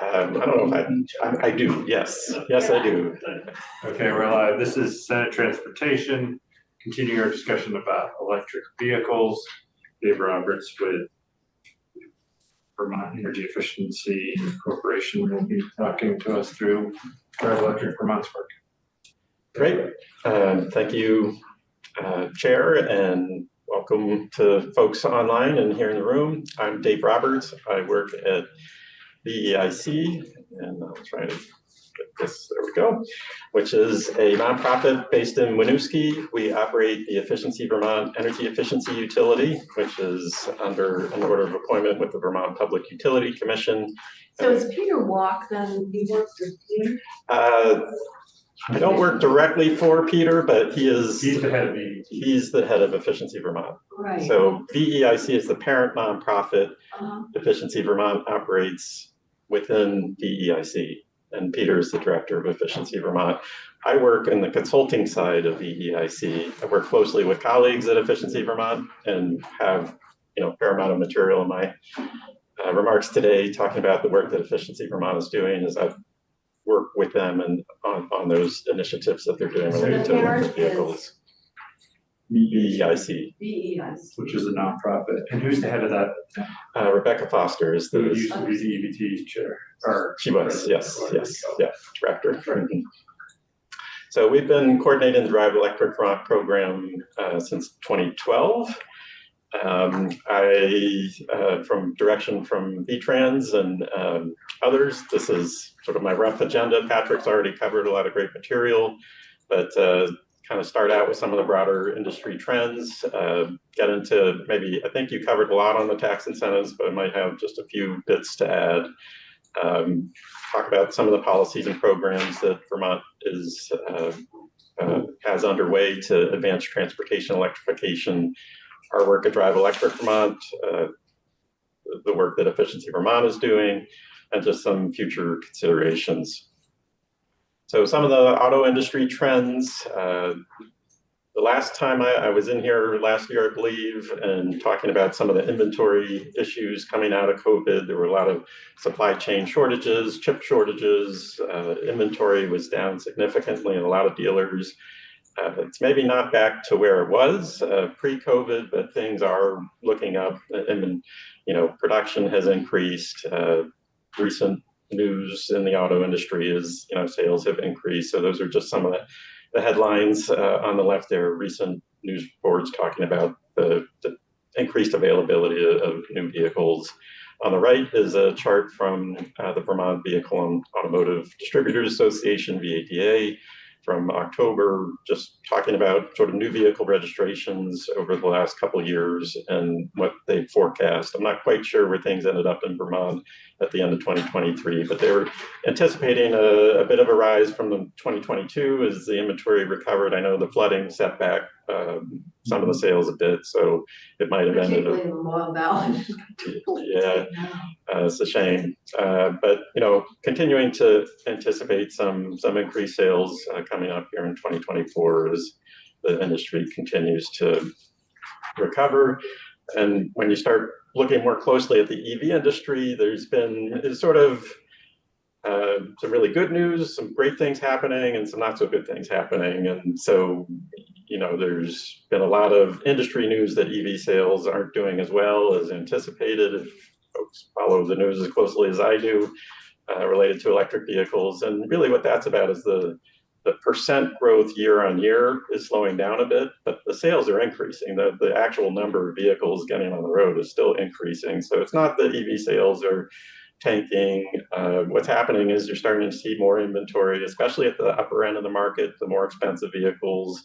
I don't know if I do. Yes, yes, I do. Okay, we're live. This is Senate Transportation. Continue our discussion about electric vehicles. Dave Roberts with Vermont Energy Efficiency Corporation will be talking to us through Drive Electric Vermont's work. Great. Thank you, Chair, and welcome to folks online and here in the room. I'm Dave Roberts. I work at VEIC, and I'll try to get this, there we go, which is a nonprofit based in Winooski. We operate the Efficiency Vermont Energy Efficiency Utility, which is under an order of appointment with the Vermont Public Utility Commission. So is Peter Walk then, he works with Peter? I don't work directly for Peter, but he's the head of VEIC. He's the head of Efficiency Vermont. Right. So VEIC is the parent nonprofit. Efficiency Vermont operates within VEIC, and Peter is the director of Efficiency Vermont. I work in the consulting side of VEIC. I work closely with colleagues at Efficiency Vermont and have a fair amount of material in my remarks today talking about the work that Efficiency Vermont is doing as I've worked with them and on those initiatives that they're doing related to electric vehicles. VEIC. Which is a nonprofit. And who's the head of that? Rebecca Foster is the used to be the EVT chair. Or she was, yes, yeah, director. So we've been coordinating the Drive Electric Vermont program since 2012. From direction from VTrans and others, this is sort of my rough agenda. Patrick's already covered a lot of great material, but kind of start out with some of the broader industry trends, get into maybe, I think you covered a lot on the tax incentives, but I might have just a few bits to add. Talk about some of the policies and programs that Vermont has underway to advance transportation electrification, our work at Drive Electric Vermont, the work that Efficiency Vermont is doing, and just some future considerations. So some of the auto industry trends, the last time I was in here last year, I believe, and talking about some of the inventory issues coming out of COVID, there were a lot of supply chain shortages, chip shortages, inventory was down significantly in a lot of dealers. It's maybe not back to where it was pre-COVID, but things are looking up, and production has increased. Recent news in the auto industry is sales have increased. So those are just some of the headlines on the left there. Recent news reports talking about the increased availability of new vehicles. On the right is a chart from the Vermont Vehicle and Automotive Distributors Association, VADA, from October, just talking about sort of new vehicle registrations over the last couple of years and what they forecast. I'm not quite sure where things ended up in Vermont at the end of 2023, but they were anticipating a bit of a rise from the 2022 as the inventory recovered. I know the flooding set back some of the sales a bit, so it might have ended up. Yeah, it's a shame. But continuing to anticipate some increased sales coming up here in 2024 as the industry continues to recover. And when you start looking more closely at the EV industry, there's been sort of some really good news, some great things happening, and some not so good things happening. And so, there's been a lot of industry news that EV sales aren't doing as well as anticipated. If folks follow the news as closely as I do, related to electric vehicles. And really what that's about is the percent growth year on year is slowing down a bit, but the sales are increasing. The actual number of vehicles getting on the road is still increasing. So it's not that EV sales are tanking. What's happening is you're starting to see more inventory, especially at the upper end of the market, the more expensive vehicles,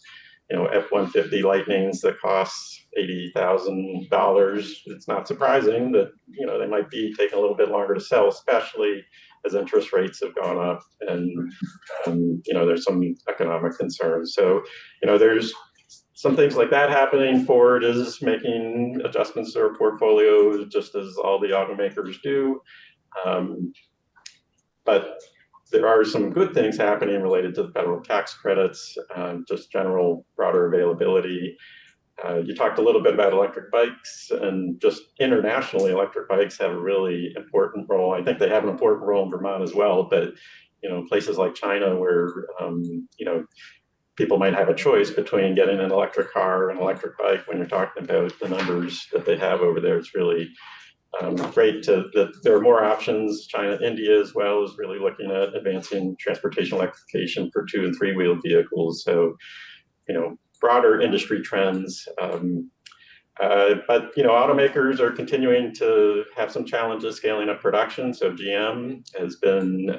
F-150 Lightnings that cost $80,000. It's not surprising that, they might be taking a little bit longer to sell, especially as interest rates have gone up and, there's some economic concerns. So, there's some things like that happening. Ford is making adjustments to their portfolio just as all the automakers do. But there are some good things happening related to the federal tax credits, just general broader availability. You talked a little bit about electric bikes, and just internationally, electric bikes have a really important role. I think they have an important role in Vermont as well, but places like China where people might have a choice between getting an electric car and an electric bike. When you're talking about the numbers that they have over there, it's really great that there are more options. China, India as well is really looking at advancing transportation electrification for 2- and 3-wheeled vehicles. So, broader industry trends. But automakers are continuing to have some challenges scaling up production. So GM has been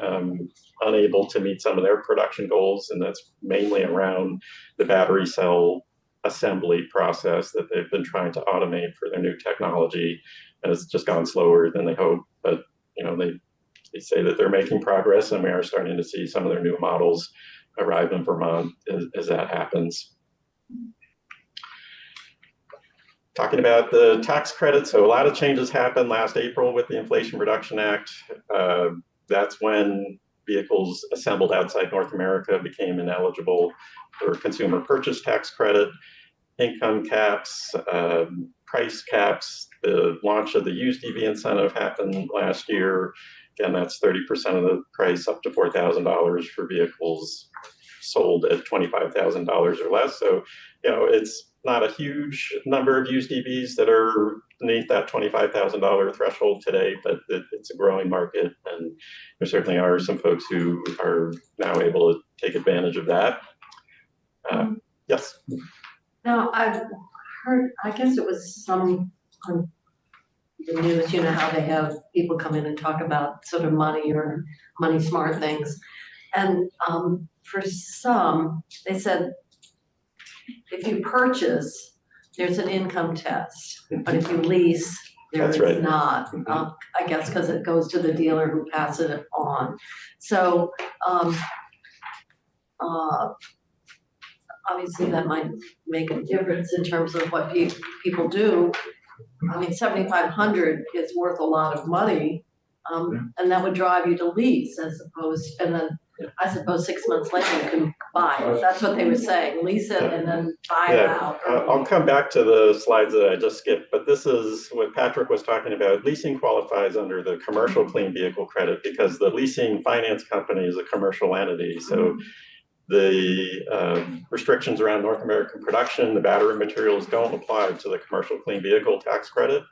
unable to meet some of their production goals, and that's mainly around the battery cell assembly process that they've been trying to automate for their new technology, and it's just gone slower than they hoped. But they say that they're making progress, and we are starting to see some of their new models arrive in Vermont as that happens. Talking about the tax credit, so a lot of changes happened last April with the Inflation Reduction Act. That's when vehicles assembled outside North America became ineligible for consumer purchase tax credit, income caps, price caps. The launch of the used EV incentive happened last year. Again, that's 30% of the price up to $4,000 for vehicles sold at $25,000 or less. So, it's not a huge number of used EVs that are beneath that $25,000 threshold today, but it's a growing market, and there certainly are some folks who are now able to take advantage of that. Yes. Now, I've heard, I guess it was some on the news, how they have people come in and talk about sort of money or money smart things. And for some, they said, if you purchase, there's an income test, but if you lease, there is not. I guess because it goes to the dealer who passes it on. So obviously that might make a difference in terms of what people do. I mean, $7,500 is worth a lot of money, and that would drive you to lease and then I suppose 6 months later you can buy it. That's what they were saying, lease it and then buy it out. I'll come back to the slides that I just skipped, but this is what Patrick was talking about. Leasing qualifies under the commercial clean vehicle credit because the leasing finance company is a commercial entity. So the restrictions around North American production, the battery materials don't apply to the commercial clean vehicle tax credit.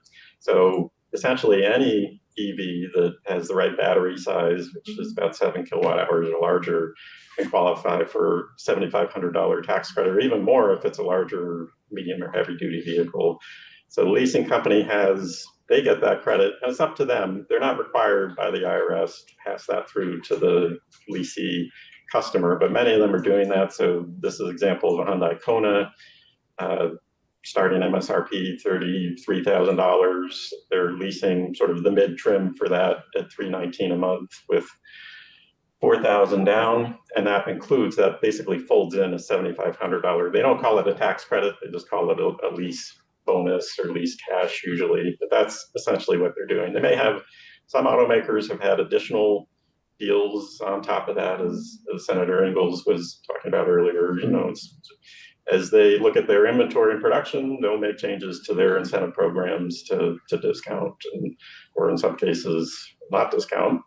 So essentially any EV that has the right battery size, which is about 7 kilowatt hours or larger, can qualify for $7,500 tax credit, or even more if it's a larger, medium, or heavy duty vehicle. So the leasing company they get that credit, and it's up to them. They're not required by the IRS to pass that through to the leasee customer, but many of them are doing that. So this is an example of a Hyundai Kona, starting MSRP $33,000. They're leasing sort of the mid trim for that at $319 a month with $4,000 down, and that includes, that basically folds in a $7,500. They don't call it a tax credit, they just call it a lease bonus or lease cash usually, but that's essentially what they're doing. They may have, some automakers have had additional deals on top of that, as Senator Ingalls was talking about earlier. As they look at their inventory and production, they'll make changes to their incentive programs to discount, or in some cases not discount,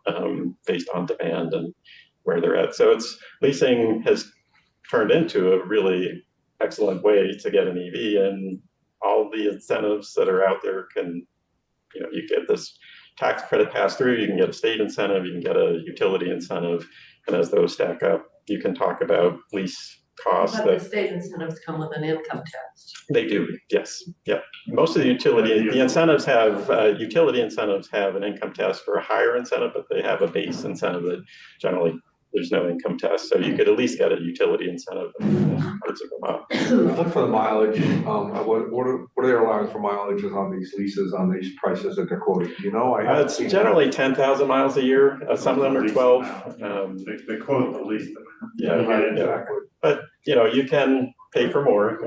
based on demand and where they're at. So leasing has turned into a really excellent way to get an EV, and all the incentives that are out there can, you get this tax credit pass through, you can get a state incentive, you can get a utility incentive, and as those stack up, you can talk about lease costs. But the state incentives come with an income test. They do, yes. Yep. Most of the incentives have, utility incentives have an income test for a higher incentive, but they have a base incentive that generally there's no income test. So you could at least get a utility incentive in parts of Vermont. Look for the mileage. What are they allowing for mileages on these leases, on these prices that they're quoting? It's generally 10,000 miles a year. Some of them are 12. They quote the lease. Yeah, exactly. But you can pay for more.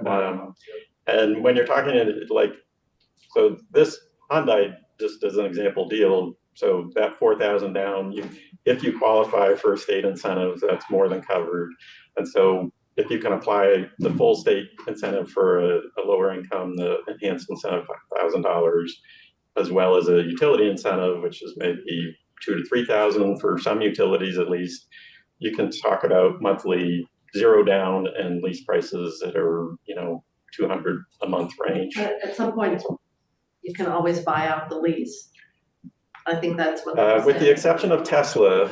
And when you're talking so this Hyundai, just as an example deal, so that $4,000 down, if you qualify for state incentives, that's more than covered. And so if you can apply the full state incentive for a lower income, the enhanced incentive $1,000, as well as a utility incentive, which is maybe 2,000 to 3,000 for some utilities at least, you can talk about monthly zero down and lease prices that are, 200 a month range. But at some point, you can always buy out the lease. I think that's what. With the exception of Tesla,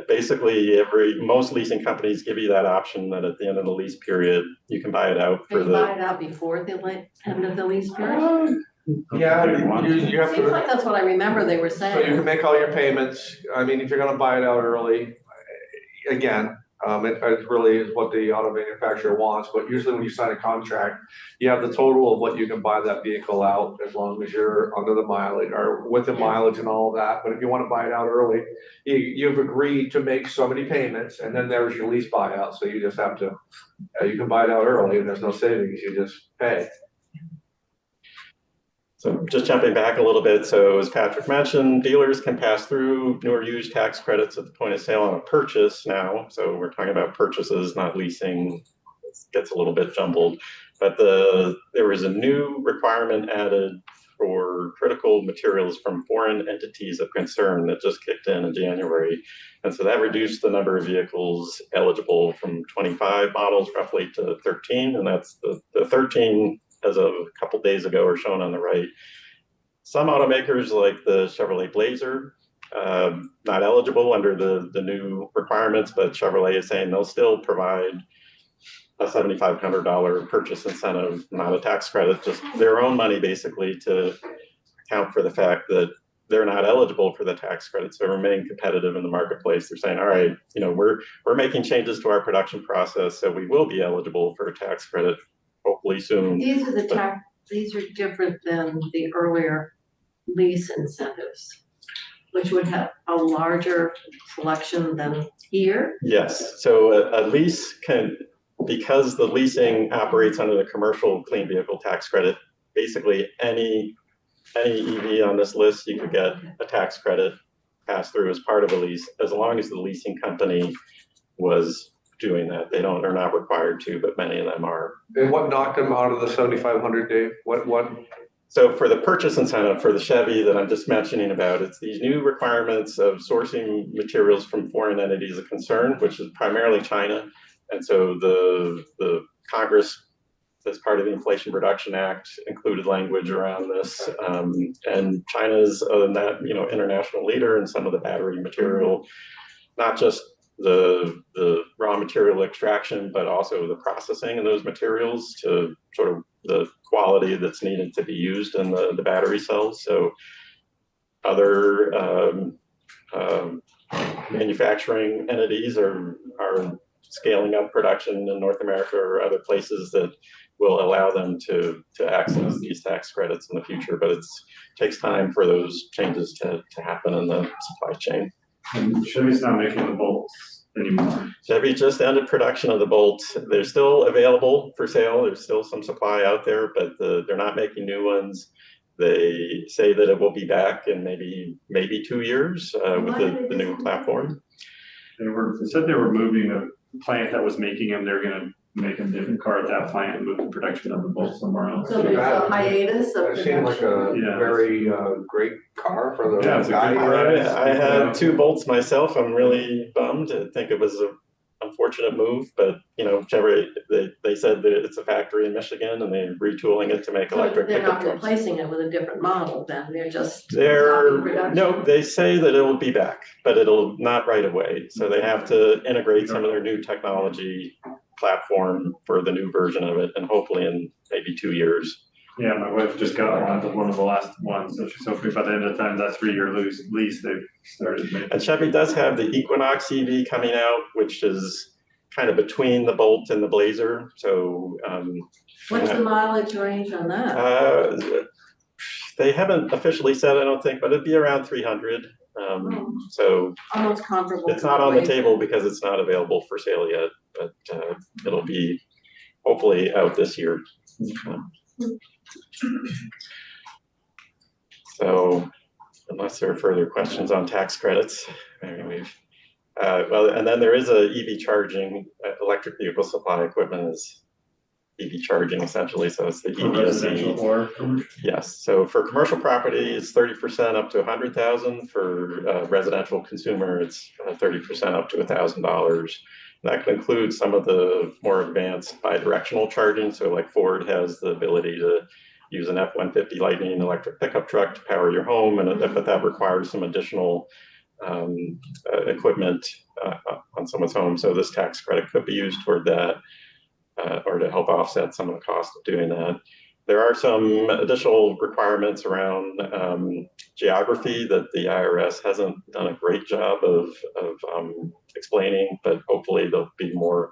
basically most leasing companies give you that option that at the end of the lease period, you can buy it out for Can you buy it out before the end of the lease period? Yeah, you have Seems to, like that's what I remember they were so you can saying. make all your payments. I mean, if you're gonna buy it out early, again, it really is what the auto manufacturer wants, but usually when you sign a contract, you have the total of what you can buy that vehicle out as long as you're under the mileage or with the mileage and all of that. But if you want to buy it out early, you've agreed to make so many payments and then there's your lease buyout. So you just have to, you can buy it out early and there's no savings, you just pay. So just jumping back a little bit, so as Patrick mentioned, dealers can pass through new or used tax credits at the point of sale on a purchase now. So we're talking about purchases, not leasing. It gets a little bit jumbled. But there was a new requirement added for critical materials from foreign entities of concern that just kicked in January. And so that reduced the number of vehicles eligible from 25 models roughly to 13. And that's the 13 as of a couple days ago are shown on the right. Some automakers like the Chevrolet Blazer, not eligible under the new requirements, but Chevrolet is saying they'll still provide a $7,500 purchase incentive, not a tax credit, just their own money basically to account for the fact that they're not eligible for the tax credit, so remain competitive in the marketplace. They're saying, all right, we're making changes to our production process, so we will be eligible for a tax credit hopefully soon. These are different than the earlier lease incentives, which would have a larger selection than here. Yes, so a lease can, because the leasing operates under the commercial clean vehicle tax credit, basically any EV on this list, you could get a tax credit passed through as part of a lease, as long as the leasing company was doing that. They are not required to, but many of them are. And what knocked them out of the 7,500, Dave? What? So for the purchase incentive for the Chevy that I'm just mentioning about, it's these new requirements of sourcing materials from foreign entities of concern, which is primarily China. And so the Congress, as part of the Inflation Reduction Act, included language around this. And China's, other than that, international leader in some of the battery material, not just the raw material extraction, but also the processing of those materials to sort of the quality that's needed to be used in the battery cells. So other manufacturing entities are scaling up production in North America or other places that will allow them to access these tax credits in the future. But it takes time for those changes to happen in the supply chain. And Chevy's not making the bolts anymore. Chevy just ended production of the Bolt. They're still available for sale. There's still some supply out there, but they're not making new ones. They say that it will be back in maybe 2 years with the new platform. They said they were moving a plant that was making them. They're going to make a different car at that plant and move the production of the Bolt somewhere else. So there's a hiatus of It seemed like a Yeah. very great car for the Yeah, it's a guy. good car. I had 2 Bolts myself. I'm really bummed. I think it was an unfortunate move, but Chevrolet, they said that it's a factory in Michigan and they're retooling it to make electric They're pickup not trucks. replacing it with a different model then, they're just stopping production. No, they say that it will be back, but it'll not right away. So they have to integrate some of their new technology platform for the new version of it, and hopefully in maybe 2 years. Yeah, my wife just got one of the last ones, so she's hoping by the end of the time, that 3-year lease, they've started making. And Chevy does have the Equinox EV coming out, which is kind of between the Bolt and the Blazer. So What's the mileage range on that? they haven't officially said, I don't think, but it'd be around 300. So Almost comparable. it's not on the table because it's not available for sale yet, but it'll be hopefully out this year. So unless there are further questions on tax credits, maybe Well, and then there is a EV charging, electric vehicle supply equipment is EV charging essentially, so it's the For residential EVSE. or commercial? Yes, so for commercial property, it's 30% up to 100,000. For residential consumer, it's 30% up to $1,000. That could include some of the more advanced bidirectional charging. So like Ford has the ability to use an F-150 Lightning electric pickup truck to power your home, but that requires some additional equipment on someone's home. So this tax credit could be used toward that or to help offset some of the cost of doing that. There are some additional requirements around geography that the IRS hasn't done a great job of explaining, but hopefully there'll be more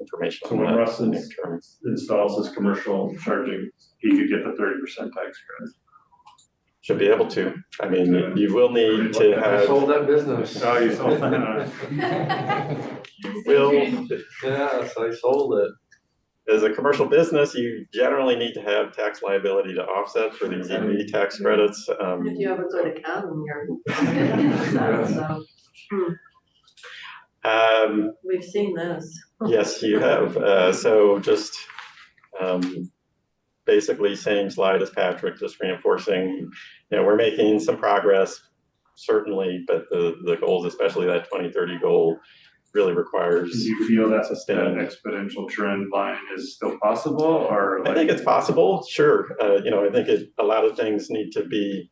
information So on when that Russ in the near term. installs his commercial charging, he could get the 30% tax credit. Should be able to. I mean, you will need to I have, sold that business. Oh, you sold that? you will, Yes, I sold it. as a commercial business, you generally need to have tax liability to offset for these EV tax credits. If you ever go to Canton, you're, so, we've seen this. Yes, you have. So just basically same slide as Patrick, just reinforcing, we're making some progress, certainly, but the goals, especially that 2030 goal, really Do requires. you feel that Sustained. exponential trend line is still possible, or? I think it's possible, sure. I think a lot of things need to be,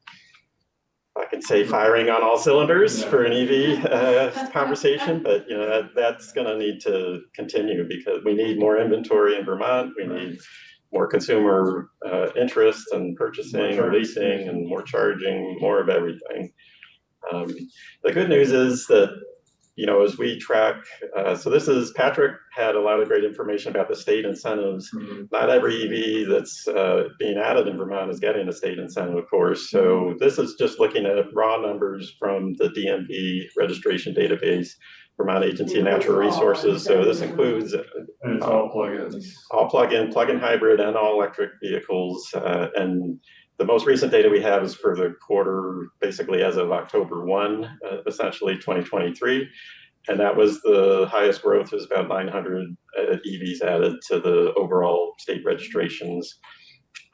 I can say, firing on all cylinders for an EV conversation, but that's going to need to continue because we need more inventory in Vermont. We need more consumer interest and purchasing or leasing and more charging, more of everything. The good news is that, as we track, so Patrick had a lot of great information about the state incentives. Not every EV that's being added in Vermont is getting a state incentive, of course. So this is just looking at raw numbers from the DMV registration database, Vermont Agency of Natural Resources. So this includes And it's all plugins. all plug-in hybrid and all electric vehicles. And the most recent data we have is for the quarter, basically as of October 1, essentially 2023. And that was the highest growth, is about 900 EVs added to the overall state registrations,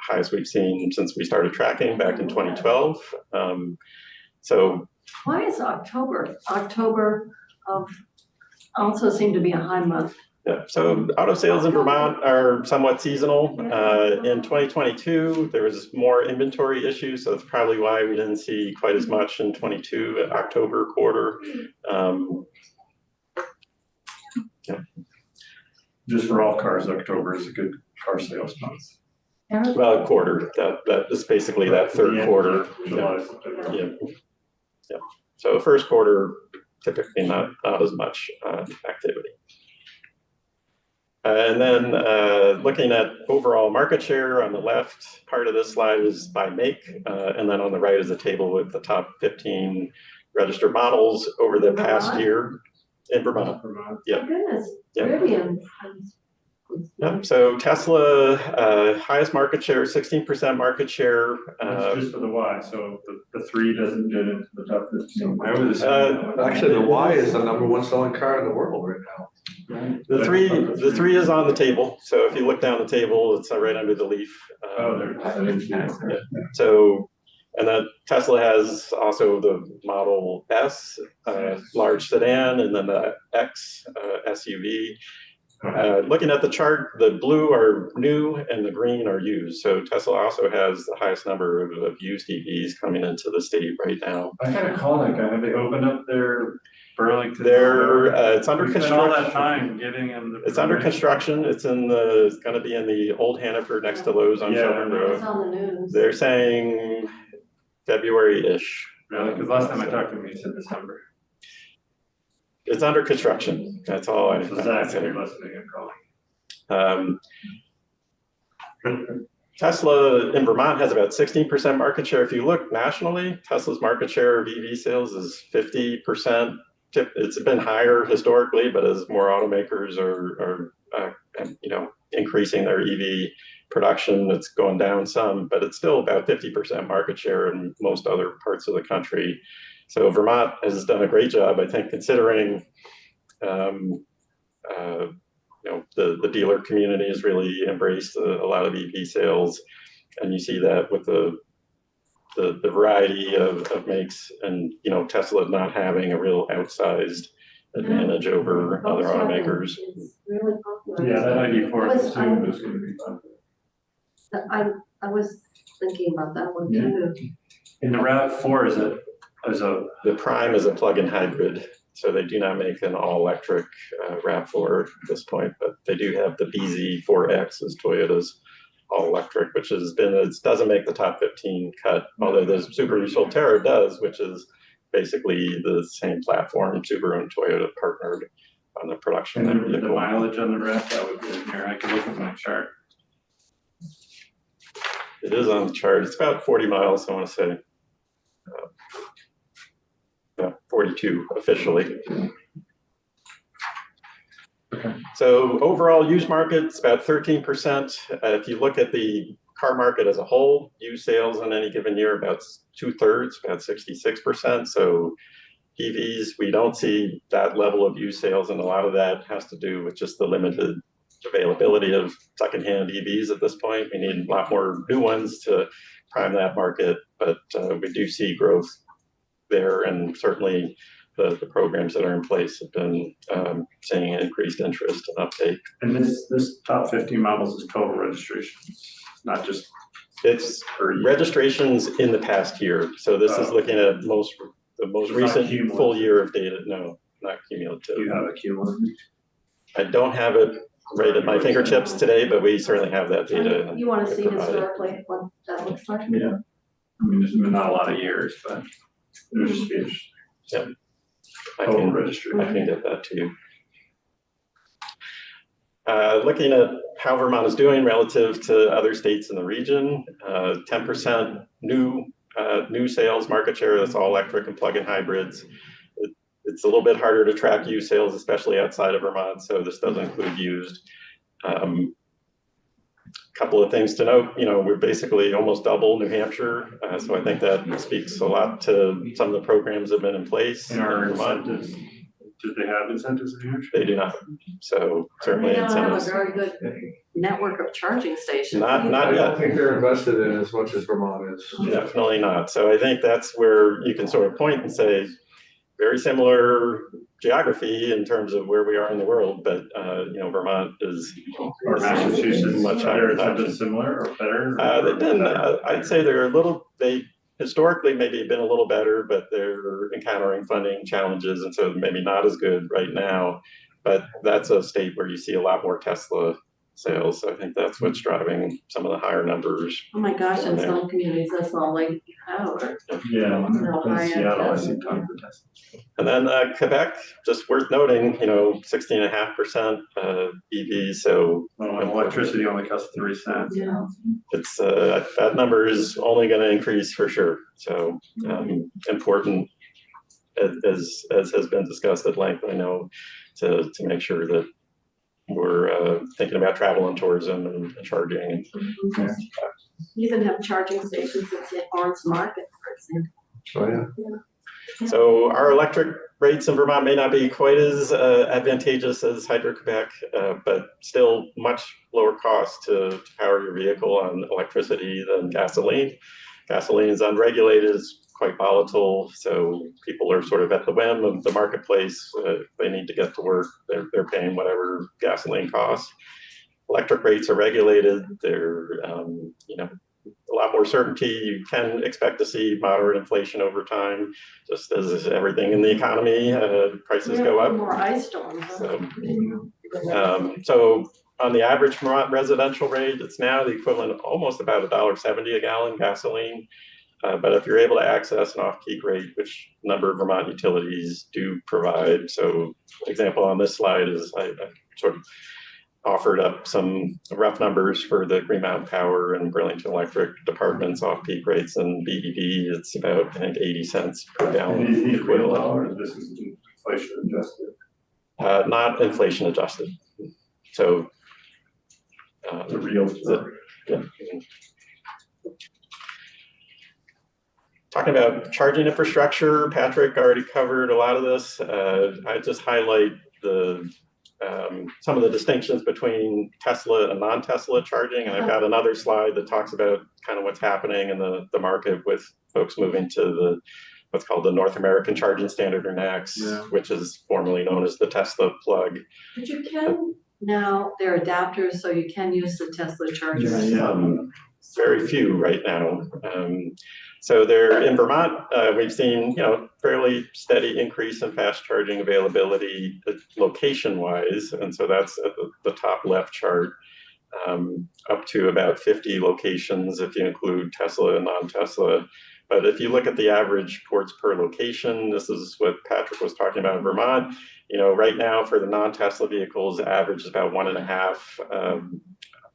highest we've seen since we started tracking back in 2012. So Why is October? October also seemed to be a high month. yeah, so auto sales in Vermont are somewhat seasonal. In 2022, there was more inventory issues, so that's probably why we didn't see quite as much in 22 October quarter. Just for all cars, October is a good car sales month. Well, quarter, that is basically that third Yeah, quarter. July, September. Yeah. So first quarter, typically not as much activity. And then looking at overall market share on the left part of this slide is by make, and then on the right is a table with the top 15 registered models over the past year in Vermont. Oh, goodness, Yep. really? Yep. So Tesla, highest market share, 16% market share. That's just for the Y, so the 3 doesn't get into the top 15. Actually, the Y is the #1 selling car in the world right now. The three is on the table. So if you look down the table, it's right under the leaf. Oh, there it is. So, and then Tesla has also the Model S, large sedan, and then the X SUV. Looking at the chart, the blue are new and the green are used. So Tesla also has the highest number of used EVs coming into the state right now. I gotta call that guy. Have they opened up their Burlington? It's under We spent all that construction. time getting them. It's under construction. It's going to be in the old Hannaford next to Lowe's on Yeah. Shelburne It's Road. on the news. They're saying February-ish. Really? Because last time I talked to him, he said December. It's under construction. That's all I So Zach, if say. you're listening, I'm calling. Tesla in Vermont has about 16% market share. If you look nationally, Tesla's market share of EV sales is 50%. It's been higher historically, but as more automakers are increasing their EV production, it's going down some, but it's still about 50% market share in most other parts of the country. So Vermont has done a great job, I think, considering the dealer community has really embraced a lot of EV sales, and you see that with the variety of makes, and Tesla not having a real outsized advantage over other automakers. It's really popular. Yeah, that ID4 I is was- assumed is gonna be popular. I was thinking about that one too. And the RAV4 is a, The Prime is a plug-in hybrid, so they do not make an all-electric RAV4 at this point, but they do have the BZ4X as Toyota's all-electric, which it doesn't make the top 15 cut, although the Subaru Solterra does, which is basically the same platform. Subaru and Toyota partnered on the production of that and the vehicle. mileage on the RAV, that would be in here. I could look at my chart. It is on the chart. It's about 40 miles, I want to say. 42 officially. Okay. So overall used market, it's about 13%. If you look at the car market as a whole, used sales in any given year, about 2/3, about 66%. So EVs, we don't see that level of used sales, and a lot of that has to do with just the limited availability of secondhand EVs at this point. We need a lot more new ones to prime that market, but we do see growth there, and certainly the programs that are in place have been seeing increased interest and uptake. And this top 15 models is total registrations, not just It's per year. registrations in the past year, so this is looking at the most It's not recent cumulative. full year of data. No, not cumulative. You have a cumulative. I don't have it right at my fingertips today, but we certainly have that data. and You want to see provide it. historically what that looks like? Yeah. I mean, there's been not a lot of years, but there's just be interesting. I Total can registration. get that to you. Looking at how Vermont is doing relative to other states in the region, 10% new sales market share. That's all electric and plug-in hybrids. It's a little bit harder to track used sales, especially outside of Vermont. So this doesn't include used. Couple of things to note, we're basically almost double New Hampshire. So I think that speaks a lot to some of the programs that have been in place. And our in Vermont. incentives, did they have incentives in New Hampshire? They do not. So certainly They don't have a incentives. very good network of charging stations. Not I yet. don't think they're invested in as much as Vermont is. Definitely not. So I think that's where you can sort of point and say, very similar geography in terms of where we are in the world, but Vermont is Or Massachusetts, much are higher their adoption. incentives similar or better? They've been, I'd say they historically maybe been a little better, but they're encountering funding challenges, and so maybe not as good right now. But that's a state where you see a lot more Tesla sales. So I think that's what's driving some of the higher numbers. Oh my gosh, in some communities, that's all Lake Power. Yeah, No, in high-end Seattle, I Tesla. see tons of Tesla. And then Quebec, just worth noting, 16.5% EV. So Well, electricity only costs 3 cents. Yeah. it's that number is only going to increase for sure. So important, as has been discussed at length, I know, to make sure that we're thinking about travel and tourism and charging. You even have charging stations at St. Lawrence Market, for example. Oh, yeah. So our electric rates in Vermont may not be quite as advantageous as Hydro-Quebec, but still much lower cost to power your vehicle on electricity than gasoline. Gasoline is unregulated, is quite volatile, so people are sort of at the whim of the marketplace. If they need to get to work, they're paying whatever gasoline costs. Electric rates are regulated. They're a lot more certainty. You can expect to see moderate inflation over time, just as everything in the economy, prices go up. More ice storms. So on the average Vermont residential rate, it's now the equivalent of almost about $1.70 a gallon gasoline. But if you're able to access an off-peak rate, which a number of Vermont utilities do provide, so example on this slide is I sort of offered up some rough numbers for the Green Mountain Power and Burlington Electric departments off-peak rates, and BEV, it's about, I think, 80 cents per And gallon these real equivalent. dollars, this is inflation adjusted. Not inflation adjusted. So The real. yeah. Talking about charging infrastructure, Patrick already covered a lot of this. I just highlight some of the distinctions between Tesla and non-Tesla charging. And I've got another slide that talks about kind of what's happening in the market with folks moving to what's called the North American Charging Standard, or NACS, which is formerly known as the Tesla plug. But you can now, there are adapters, so you can use the Tesla chargers. Very few right now. So they're in Vermont. We've seen, fairly steady increase in fast charging availability location-wise, and so that's at the top left chart, up to about 50 locations if you include Tesla and non-Tesla. But if you look at the average ports per location, this is what Patrick was talking about in Vermont. Right now for the non-Tesla vehicles, the average is about 1.5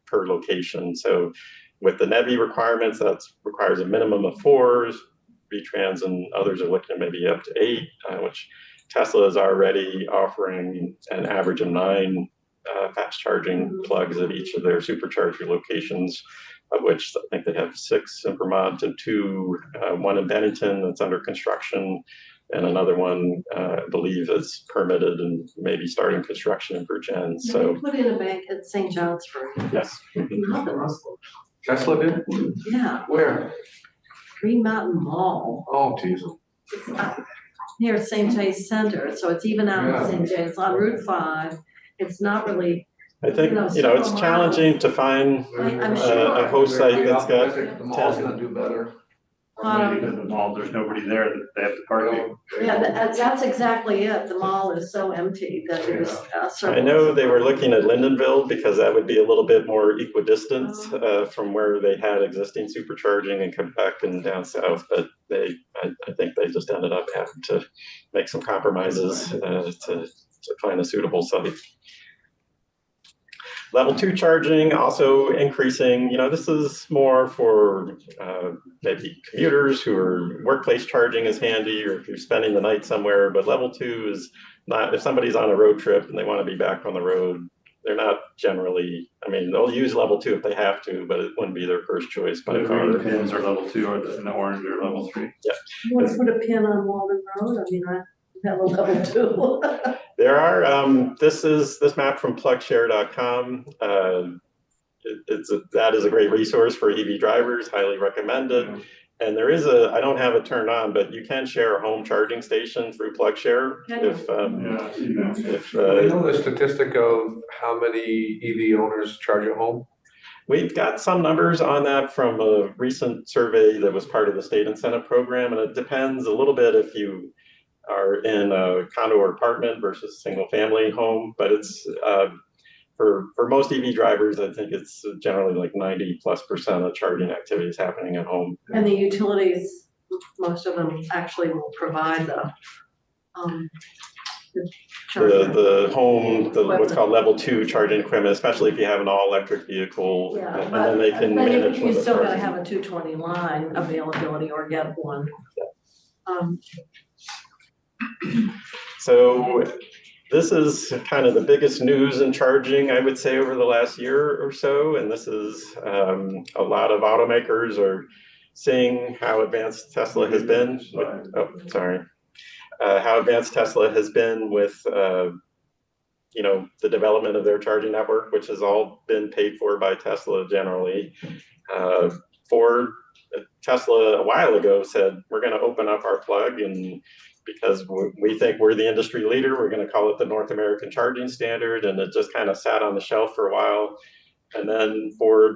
per location. So with the NEVI requirements, that requires a minimum of 4. VTrans and others are looking at maybe up to 8, which Tesla is already offering an average of 9 fast charging plugs at each of their supercharger locations, of which I think they have 6 in Vermont and 2, one in Bennington that's under construction, and another one I believe is permitted and maybe starting construction in Virgin. So they put in a bank at St. Johnsbury. Yes. Tesla did? Yeah. Where? Green Mountain Mall. Oh, geez. It's near St. Jay's Center, so it's even out in St. Jay's on Route 5. It's not really. I think it's challenging to find a host site that's got. The mall's gonna do better. Or maybe the mall, there's nobody there that they have to park. Yeah, that's exactly it. The mall is so empty that there's I know they were looking at Lindenville because that would be a little bit more equidistant from where they had existing supercharging in Quebec and down south, but I think they just ended up having to make some compromises to find a suitable site. Level 2 charging also increasing. This is more for maybe commuters who are workplace charging is handy, or if you're spending the night somewhere. But level 2 is not, if somebody's on a road trip and they want to be back on the road, they're not generally, they'll use level 2 if they have to, but it wouldn't be their first choice by far. The pins are level 2, or the orange are level 3. Yeah. You want to put a pin on Walden Road? I have a level 2. There are, this map from plugshare.com. That is a great resource for EV drivers, highly recommended. And there is I don't have it turned on, but you can share a home charging station through PlugShare. If Do you know the statistic of how many EV owners charge at home? We've got some numbers on that from a recent survey that was part of the state incentive program, and it depends a little bit if you are in a condo or apartment versus single family home, but it's for most EV drivers, I think it's generally like 90+% of charging activities happening at home. And the utilities, most of them actually will provide the home, what's called level 2 charging equipment, especially if you have an all-electric vehicle, yeah, and then they can manage. You still got to have a 220 line availability or get one. So this is kind of the biggest news in charging, I would say, over the last year or so. And this is a lot of automakers are seeing how advanced Tesla has been. How advanced Tesla has been with, the development of their charging network, which has all been paid for by Tesla generally. Tesla a while ago said, we're going to open up our plug, and because we think we're the industry leader, we're going to call it the North American Charging Standard, and it just kind of sat on the shelf for a while. And then Ford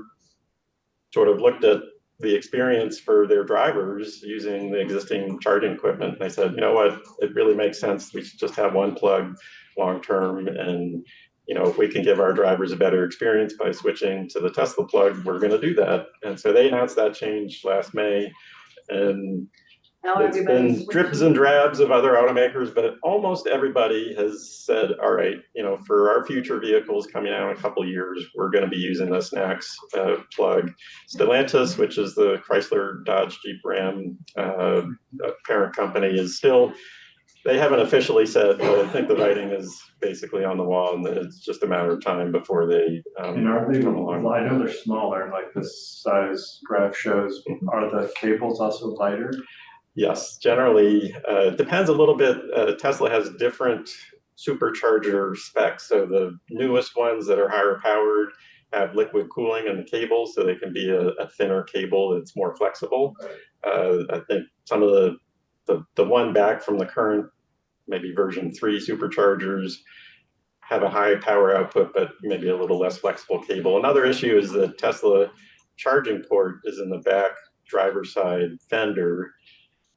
sort of looked at the experience for their drivers using the existing charging equipment. They said, you know what, it really makes sense. We should just have one plug long term, and if we can give our drivers a better experience by switching to the Tesla plug, we're going to do that. And so they announced that change last May, and it's been drips and drabs of other automakers, but almost everybody has said, all right, for our future vehicles coming out in a couple of years, we're going to be using this NACS plug. Stellantis, which is the Chrysler, Dodge, Jeep, Ram parent company, is still, they haven't officially said, but I think the writing is basically on the wall, and it's just a matter of time before they and are they, come along. I know they're smaller, like this size graph shows. Are the cables also lighter? Yes, generally, it depends a little bit. Tesla has different supercharger specs. So the newest ones that are higher powered have liquid cooling in the cable, so they can be a thinner cable that's more flexible. I think some of the one back from the current, maybe version 3 superchargers have a high power output, but maybe a little less flexible cable. Another issue is the Tesla charging port is in the back driver's side fender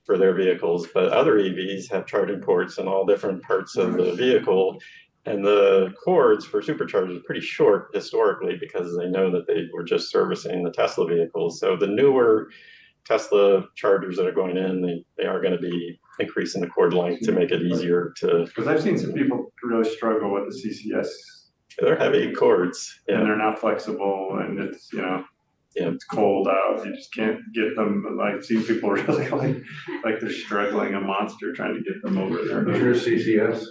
for their vehicles, but other EVs have charging ports in all different parts of the vehicle. And the cords for superchargers are pretty short historically because they know that they were just servicing the Tesla vehicles. So the newer Tesla chargers that are going in, they are going to be increasing the cord length to make it easier to. Because I've seen some people really struggle with the CCS. They're heavy cords. And Yeah. they're not flexible, and it's, Yeah. it's cold out. You just can't get them. Like, I've seen people really like they're struggling a monster trying to get them over there. Here's CCS.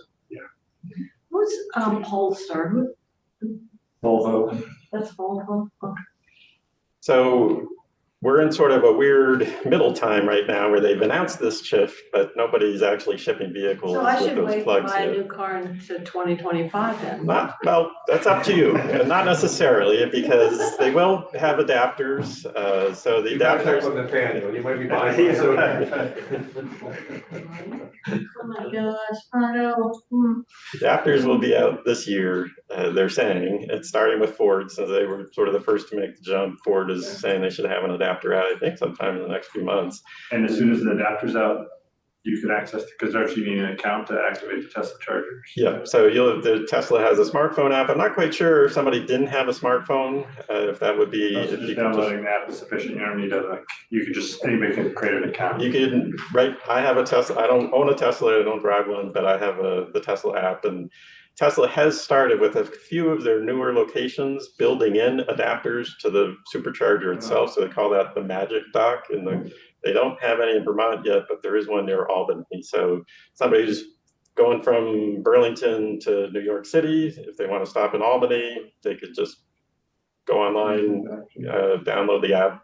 Who's Polestar? Volvo. That's Volvo. Okay. So we're in sort of a weird middle time right now where they've announced this shift, but nobody's actually shipping vehicles So I with should those wait to plugs buy a yet. new car into 2025 then. Not, well, that's up to you. Not necessarily, because they will have adapters. So the You might check adapters, with Nathaniel, you might be Yeah. buying. Oh my gosh, I know. adapters will be out this year. They're saying it's starting with Ford, since they were sort of the first to make the jump. Ford is saying they should have an adapter out, I think, sometime in the next few months. And as soon as the adapter's out, you could access, because don't you need an account to activate the Tesla chargers? Yeah, so the Tesla has a smartphone app. I'm not quite sure if somebody didn't have a smartphone, if that would be. So if you just could downloading the app is sufficient. You don't need to, you could just, anybody can create an account. You can, right, I have a Tesla, I don't own a Tesla, I don't drive one, but I have the Tesla app, and Tesla has started with a few of their newer locations building in adapters to the supercharger itself, so they call that the Magic Dock, and they don't have any in Vermont yet, but there is one near Albany. So somebody who's going from Burlington to New York City, if they want to stop in Albany, they could just go online, download the app,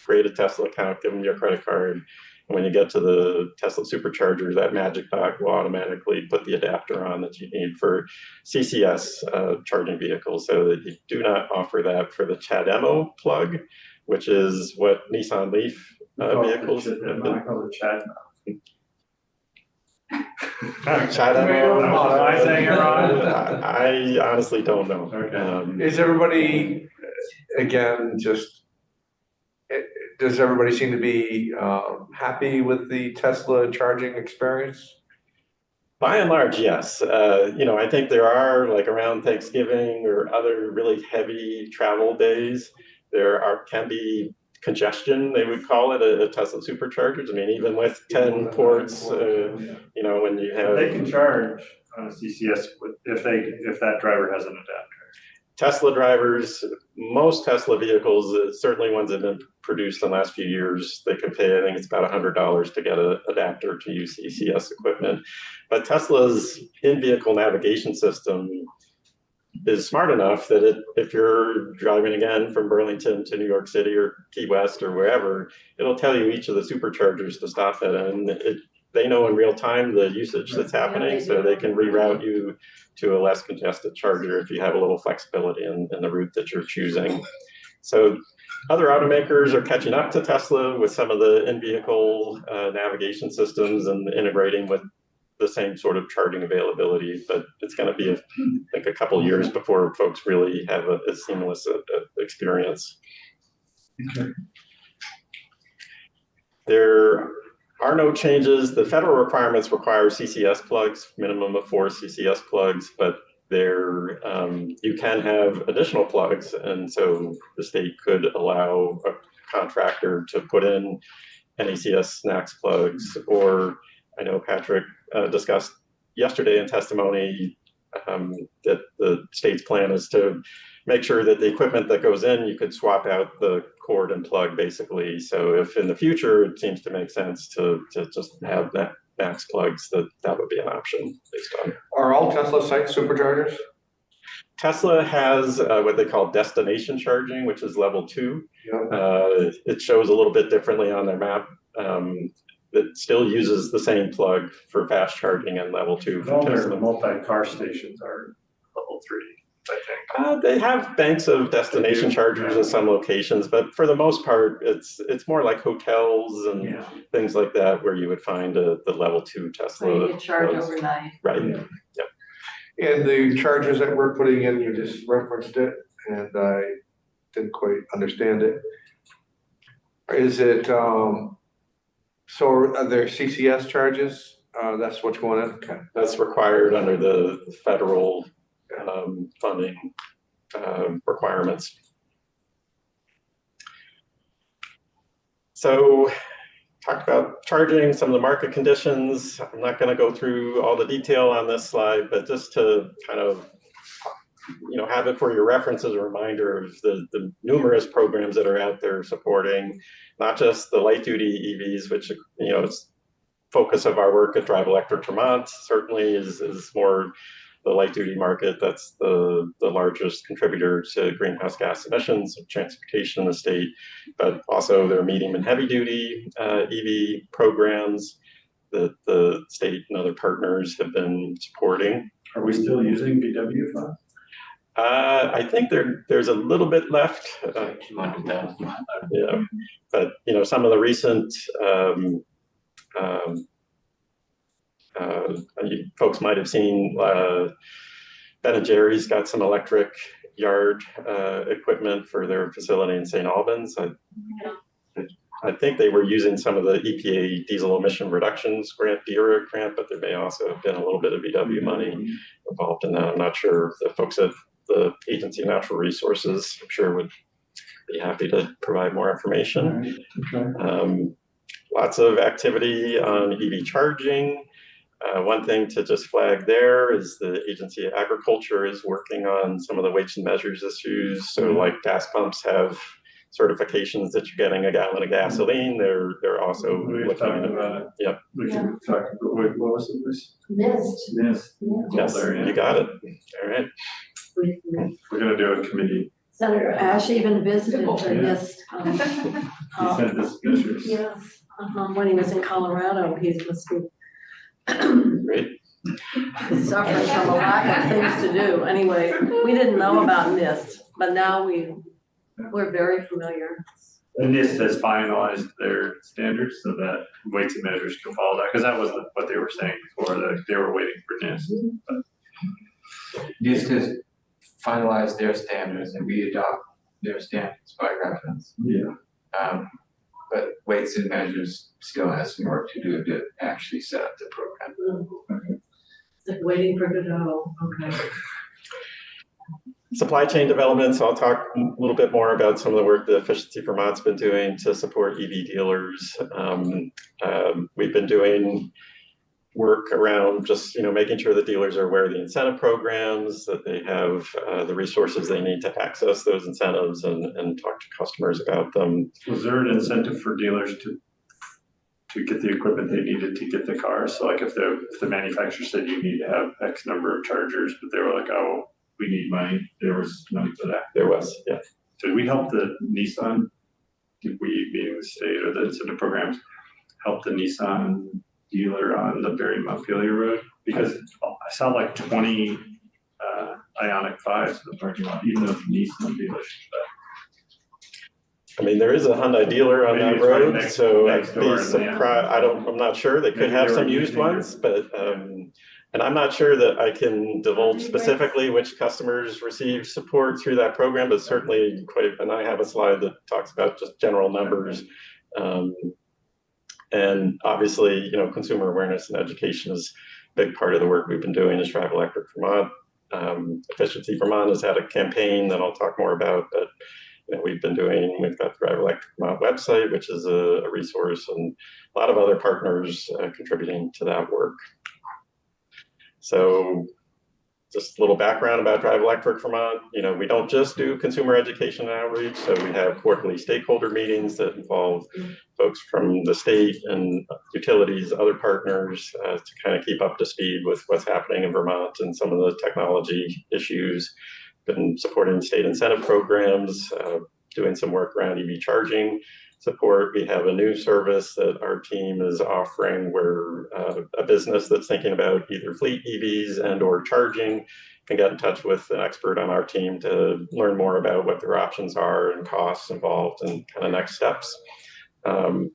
create a Tesla account, give them your credit card. And when you get to the Tesla supercharger, that Magic Dock will automatically put the adapter on that you need for CCS charging vehicles. So that you do not offer that for the CHAdeMO plug, which is what Nissan Leaf vehicles have been. I call it Chad. CHAdeMO. Am I saying it wrong? I honestly don't know. Okay. Is everybody, again, does everybody seem to be happy with the Tesla charging experience? By and large, yes. I think there are, like around Thanksgiving or other really heavy travel days, can be congestion, they would call it, at Tesla superchargers. I mean, even with 10 ports, when you have. They can charge on a CCS if that driver has an adapter. Tesla drivers, most Tesla vehicles, certainly ones that have been produced in the last few years, they could pay, I think it's about $100 to get an adapter to use CCS equipment. But Tesla's in-vehicle navigation system is smart enough that if you're driving again from Burlington to New York City or Key West or wherever, it'll tell you each of the superchargers to stop at, and they know in real time the usage that's happening, so they can reroute you to a less congested charger if you have a little flexibility in the route that you're choosing. So other automakers are catching up to Tesla with some of the in-vehicle navigation systems and integrating with the same sort of charging availability, but it's going to be, I think, a couple years before folks really have a seamless experience. Okay. There are no changes. The federal requirements require CCS plugs, minimum of 4 CCS plugs, but you can have additional plugs, and so the state could allow a contractor to put in NECS NACS plugs, or I know Patrick discussed yesterday in testimony that the state's plan is to make sure that the equipment that goes in, you could swap out the cord and plug basically. So if in the future it seems to make sense to just have NACS plugs, that would be an option based on. Are all Tesla sites superchargers? Tesla has what they call destination charging, which is level 2. Yeah. It shows a little bit differently on their map. that still uses the same plug for fast charging and level 2 for All their Tesla. multi-car stations are level 3, I think. They have banks of destination chargers in some locations, but for the most part, it's more like hotels and Yeah. things like that where you would find the level 2 So Tesla. you can charge plugs. overnight. Right. Yeah. And the chargers that we're putting in, you just referenced it, and I didn't quite understand it. Is it, so are there CCS charges? That's what's going in? Okay. That's required under the federal funding requirements. So talked about charging, some of the market conditions. I'm not going to go through all the detail on this slide, but just to kind of have it for your reference as a reminder of the numerous programs that are out there supporting not just the light duty EVs, which is focus of our work at Drive Electric Vermont, certainly is more the light duty market. That's the largest contributor to greenhouse gas emissions of transportation in the state, but also there are medium and heavy duty EV programs that the state and other partners have been supporting. Are we still using VW funds? I think there's a little bit left. Yeah, but some of the recent folks might have seen Ben & Jerry's got some electric yard equipment for their facility in St. Albans. I think they were using some of the EPA diesel emission reductions grant, DERA grant, but there may also have been a little bit of VW money involved in that. I'm not sure. The folks at the Agency of Natural Resources, I'm sure, would be happy to provide more information. Okay. Lots of activity on EV charging. One thing to just flag there is the Agency of Agriculture is working on some of the weights and measures issues. So like gas pumps have certifications that you're getting a gallon of gasoline. They're also looking at it. Yep. We can talk about, what was it? Missed. Yes. Yes, you got it. All right. We're gonna do a committee. Senator Ash even visited the NIST. He sent us pictures. Yes, when he was in Colorado, he must be Great. suffering from a lack of things to do. Anyway, we didn't know about NIST, but now we're very familiar. And NIST has finalized their standards so that weights and measures can follow that, because that was what they were saying before, that they were waiting for NIST. NIST has finalized their standards and we adopt their standards by reference. Yeah. But weights and measures still has some work to do to actually set up the program. It's like waiting for Godot. Okay. Supply chain developments. I'll talk a little bit more about some of the work that Efficiency Vermont's been doing to support EV dealers. We've been doing work around just making sure the dealers are aware of the incentive programs, that they have the resources they need to access those incentives and talk to customers about them. Was there an incentive for dealers to get the equipment they needed to get the car? So like if the manufacturer said you need to have X number of chargers, but they were like, oh, we need money, there was money for that. There was, yeah. Did we help the Nissan? Did we, being the state or the incentive programs, help the Nissan dealer on the Barry Montpelier Road? Because I saw like 20 Ioniq 5s in the parking lot, even though it's Nissan dealership. I mean, there is a Hyundai dealer on Maybe that it's right road, next so I'd door be in the- surprised. I'm not sure. They could Maybe have they were some used using ones, but and I'm not sure that I can divulge specifically which customers receive support through that program, but certainly and I have a slide that talks about just general numbers. And obviously, consumer awareness and education is a big part of the work we've been doing as Drive Electric Vermont. Efficiency Vermont has had a campaign that I'll talk more about, but we've got the Drive Electric Vermont website, which is a resource, and a lot of other partners contributing to that work. So just a little background about Drive Electric Vermont. We don't just do consumer education and outreach, so we have quarterly stakeholder meetings that involve folks from the state and utilities, other partners, to kind of keep up to speed with what's happening in Vermont and some of the technology issues. Been supporting state incentive programs, doing some work around EV charging. support. We have a new service that our team is offering where a business that's thinking about either fleet EVs and or charging can get in touch with an expert on our team to learn more about what their options are and costs involved and kind of next steps.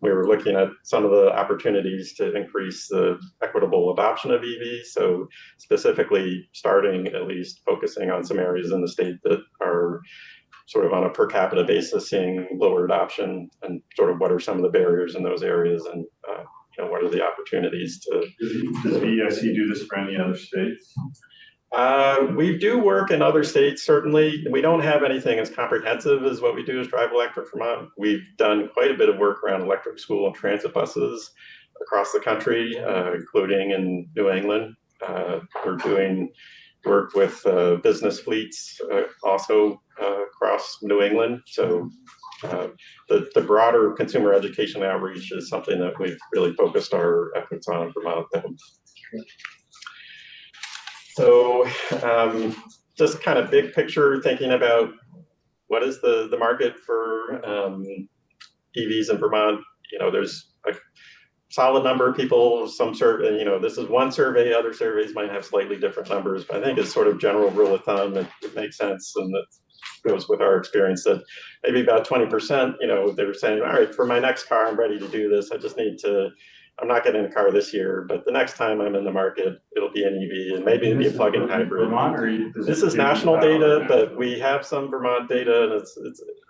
We were looking at some of the opportunities to increase the equitable adoption of EVs. So specifically starting at least focusing on some areas in the state that are sort of on a per capita basis seeing lower adoption, and sort of what are some of the barriers in those areas, and what are the opportunities to. Does VEIC do this for any other states? We do work in other states, certainly. We don't have anything as comprehensive as what we do as Drive Electric Vermont. We've done quite a bit of work around electric school and transit buses across the country, including in New England. We're doing work with business fleets also across New England. So the broader consumer education outreach is something that we've really focused our efforts on in Vermont. So just kind of big picture, thinking about what is the market for EVs in Vermont. There's a solid number of people, some survey, this is one survey, other surveys might have slightly different numbers, but I think it's sort of general rule of thumb. It makes sense, and that goes with our experience that maybe about 20%, they're saying, all right, for my next car, I'm ready to do this. I just need to, I'm not getting a car this year, but the next time I'm in the market, it'll be an EV, and maybe it'll be a plug-in hybrid. This is national data, but we have some Vermont data, and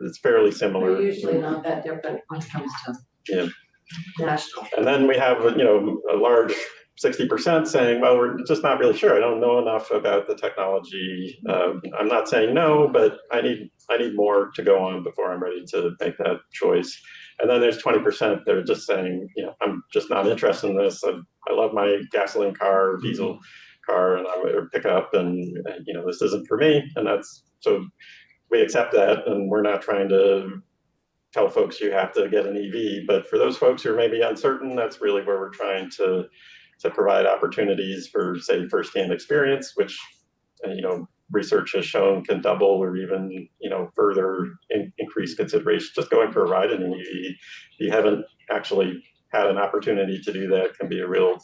it's fairly similar. They're usually not that different when it comes to national. And then we have, a large 60% saying, well, we're just not really sure. I don't know enough about the technology. I'm not saying no, but I need more to go on before I'm ready to make that choice. And then there's 20% that are just saying, I'm just not interested in this. I love my gasoline car, diesel car, and I would pick up, and this isn't for me. And so we accept that, and we're not trying to tell folks you have to get an EV. But for those folks who are maybe uncertain, that's really where we're trying to provide opportunities for, say, firsthand experience, which research has shown can double or even further increase consideration. Just going for a ride in an EV, if you haven't actually had an opportunity to do that, can be a real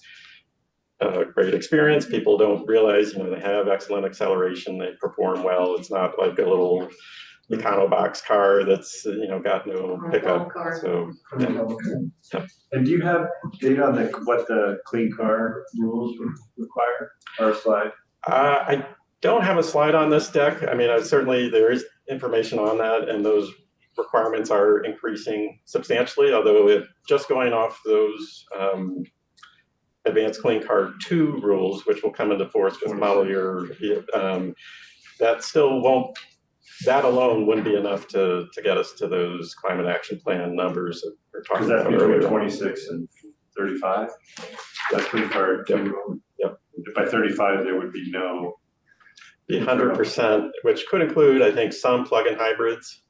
great experience. People don't realize they have excellent acceleration, they perform well. It's not like a little Econobox car that's got no pickup. So And do you have data on what the clean car rules require, or a slide? I don't have a slide on this deck. I mean, certainly there is information on that, and those requirements are increasing substantially, although just going off those Advanced Clean Car 2 rules, which will come into force with model year, that still won't, that alone wouldn't be enough to get us to those climate action plan numbers that we're talking about earlier. Is that between 26 and 35? That's Clean Car 2? Yep. By 35, there would be no. Be 100%, which could include, I think, some plug-in hybrids,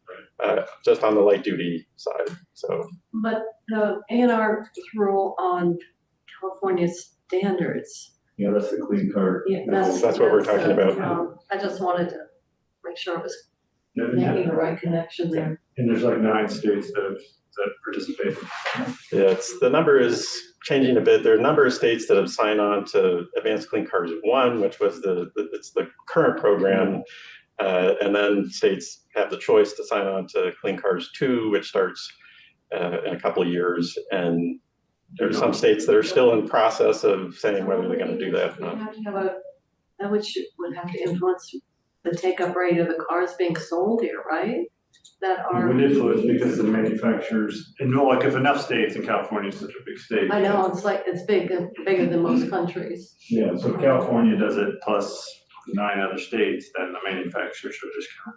just on the light duty side. So, but the ANR rule on California standards. Yeah, that's the Clean Car. Yeah, that's what we're talking about. I just wanted to make sure I was Yeah. making the right connection there. And there's like 9 states that participate. Yeah, the number is changing a bit. There are a number of states that have signed on to Advanced Clean Cars 1, which was it's the current program, and then states have the choice to sign on to Clean Cars 2, which starts in a couple of years. And there are some states that are still in process of saying whether they're going to do that or not. That would have to influence the take-up rate of the cars being sold here, right? That are. It would influence because the manufacturers, and like if enough states, and California is such a big state. I know, it's bigger than most countries. Yeah, so if California does it plus 9 other states, then the manufacturer should just kind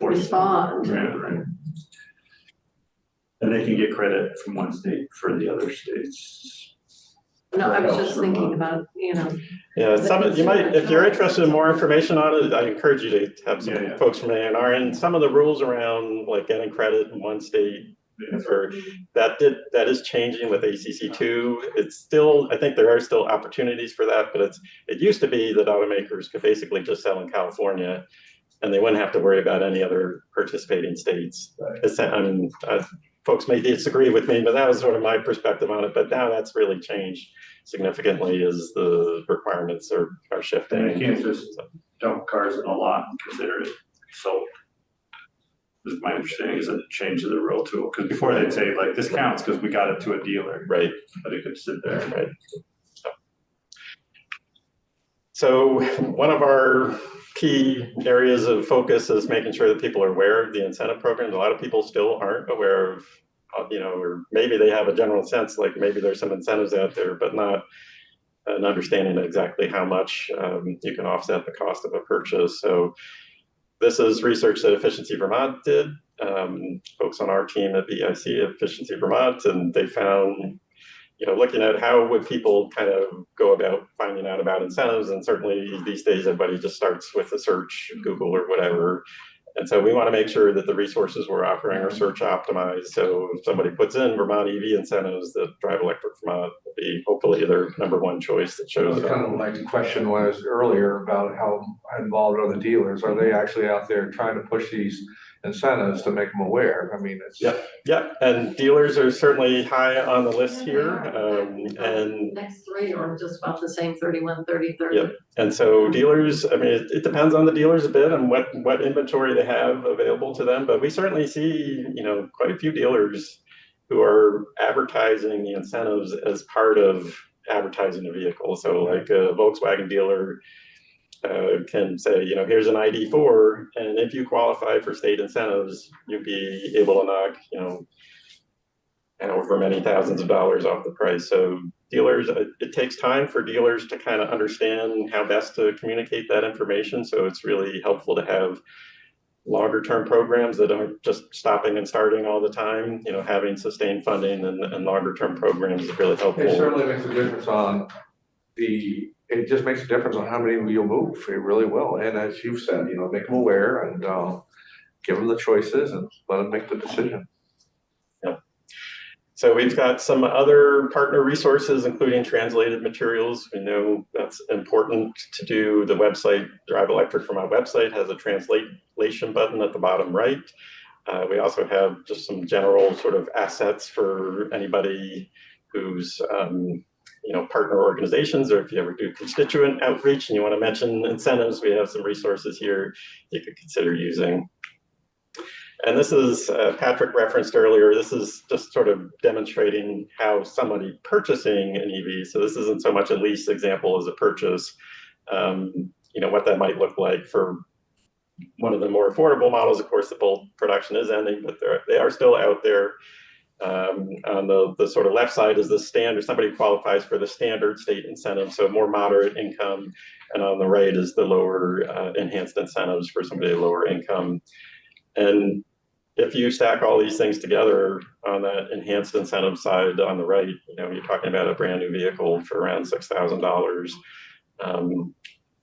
of Respond. Right. And they can get credit from one state for the other states. No, I was just thinking about, Yeah, you might, if you're interested in more information on it, I encourage you to have some folks from ANR, and some of the rules around like getting credit in one state for that is changing with ACC2. It's still, I think there are still opportunities for that, but it used to be that automakers could basically just sell in California and they wouldn't have to worry about any other participating states. I mean, folks may disagree with me, but that was sort of my perspective on it. But now that's really changed significantly as the requirements are shifting. And you can't just dump cars in a lot and consider it sold. This is my understanding is a change of the rule tool, because before they'd say like, this counts because we got it to a dealer, Right. but it could sit there. Right. So one of our key areas of focus is making sure that people are aware of the incentive programs. A lot of people still aren't aware of, or maybe they have a general sense, like maybe there's some incentives out there, but not an understanding of exactly how much you can offset the cost of a purchase. So this is research that Efficiency Vermont did, folks on our team at BIC, Efficiency Vermont, and they found, looking at how would people kind of go about finding out about incentives, and certainly these days everybody just starts with a search, Google or whatever. And so we want to make sure that the resources we're offering are search optimized. So if somebody puts in Vermont EV incentives, that Drive Electric Vermont will be hopefully their #1 choice that shows That's up. kind of like the question was earlier about how involved are the dealers? Are they actually out there trying to push these incentives to make them aware? I mean, it's. Yeah, and dealers are certainly high on the list here. And next 3 are just about the same, 31, 30, 30. Yep. And so dealers, I mean, it depends on the dealers a bit and what inventory they have available to them, but we certainly see, quite a few dealers who are advertising the incentives as part of advertising a vehicle. So like a Volkswagen dealer can say, here's an ID4, and if you qualify for state incentives, you'd be able to knock, over many thousands of dollars off the price. So dealers, it takes time for dealers to kind of understand how best to communicate that information. So it's really helpful to have longer term programs that aren't just stopping and starting all the time. Having sustained funding and longer term programs is really helpful. It certainly makes a difference on it just makes a difference on how many you'll move. It really will. And as you've said, make them aware and give them the choices and let them make the decision. So we've got some other partner resources, including translated materials. We know that's important to do. The website, Drive Electric Vermont website, has a translation button at the bottom right. We also have just some general sort of assets for anybody who's, partner organizations, or if you ever do constituent outreach and you want to mention incentives, we have some resources here you could consider using. And this is, Patrick referenced earlier, this is just sort of demonstrating how somebody purchasing an EV, so this isn't so much a lease example as a purchase, what that might look like for one of the more affordable models. Of course, the Bolt production is ending, but they are still out there. On the sort of left side is the standard, somebody qualifies for the standard state incentive, so more moderate income, and on the right is the lower enhanced incentives for somebody at lower income. And if you stack all these things together on that enhanced incentive side on the right, you're talking about a brand new vehicle for around $6,000.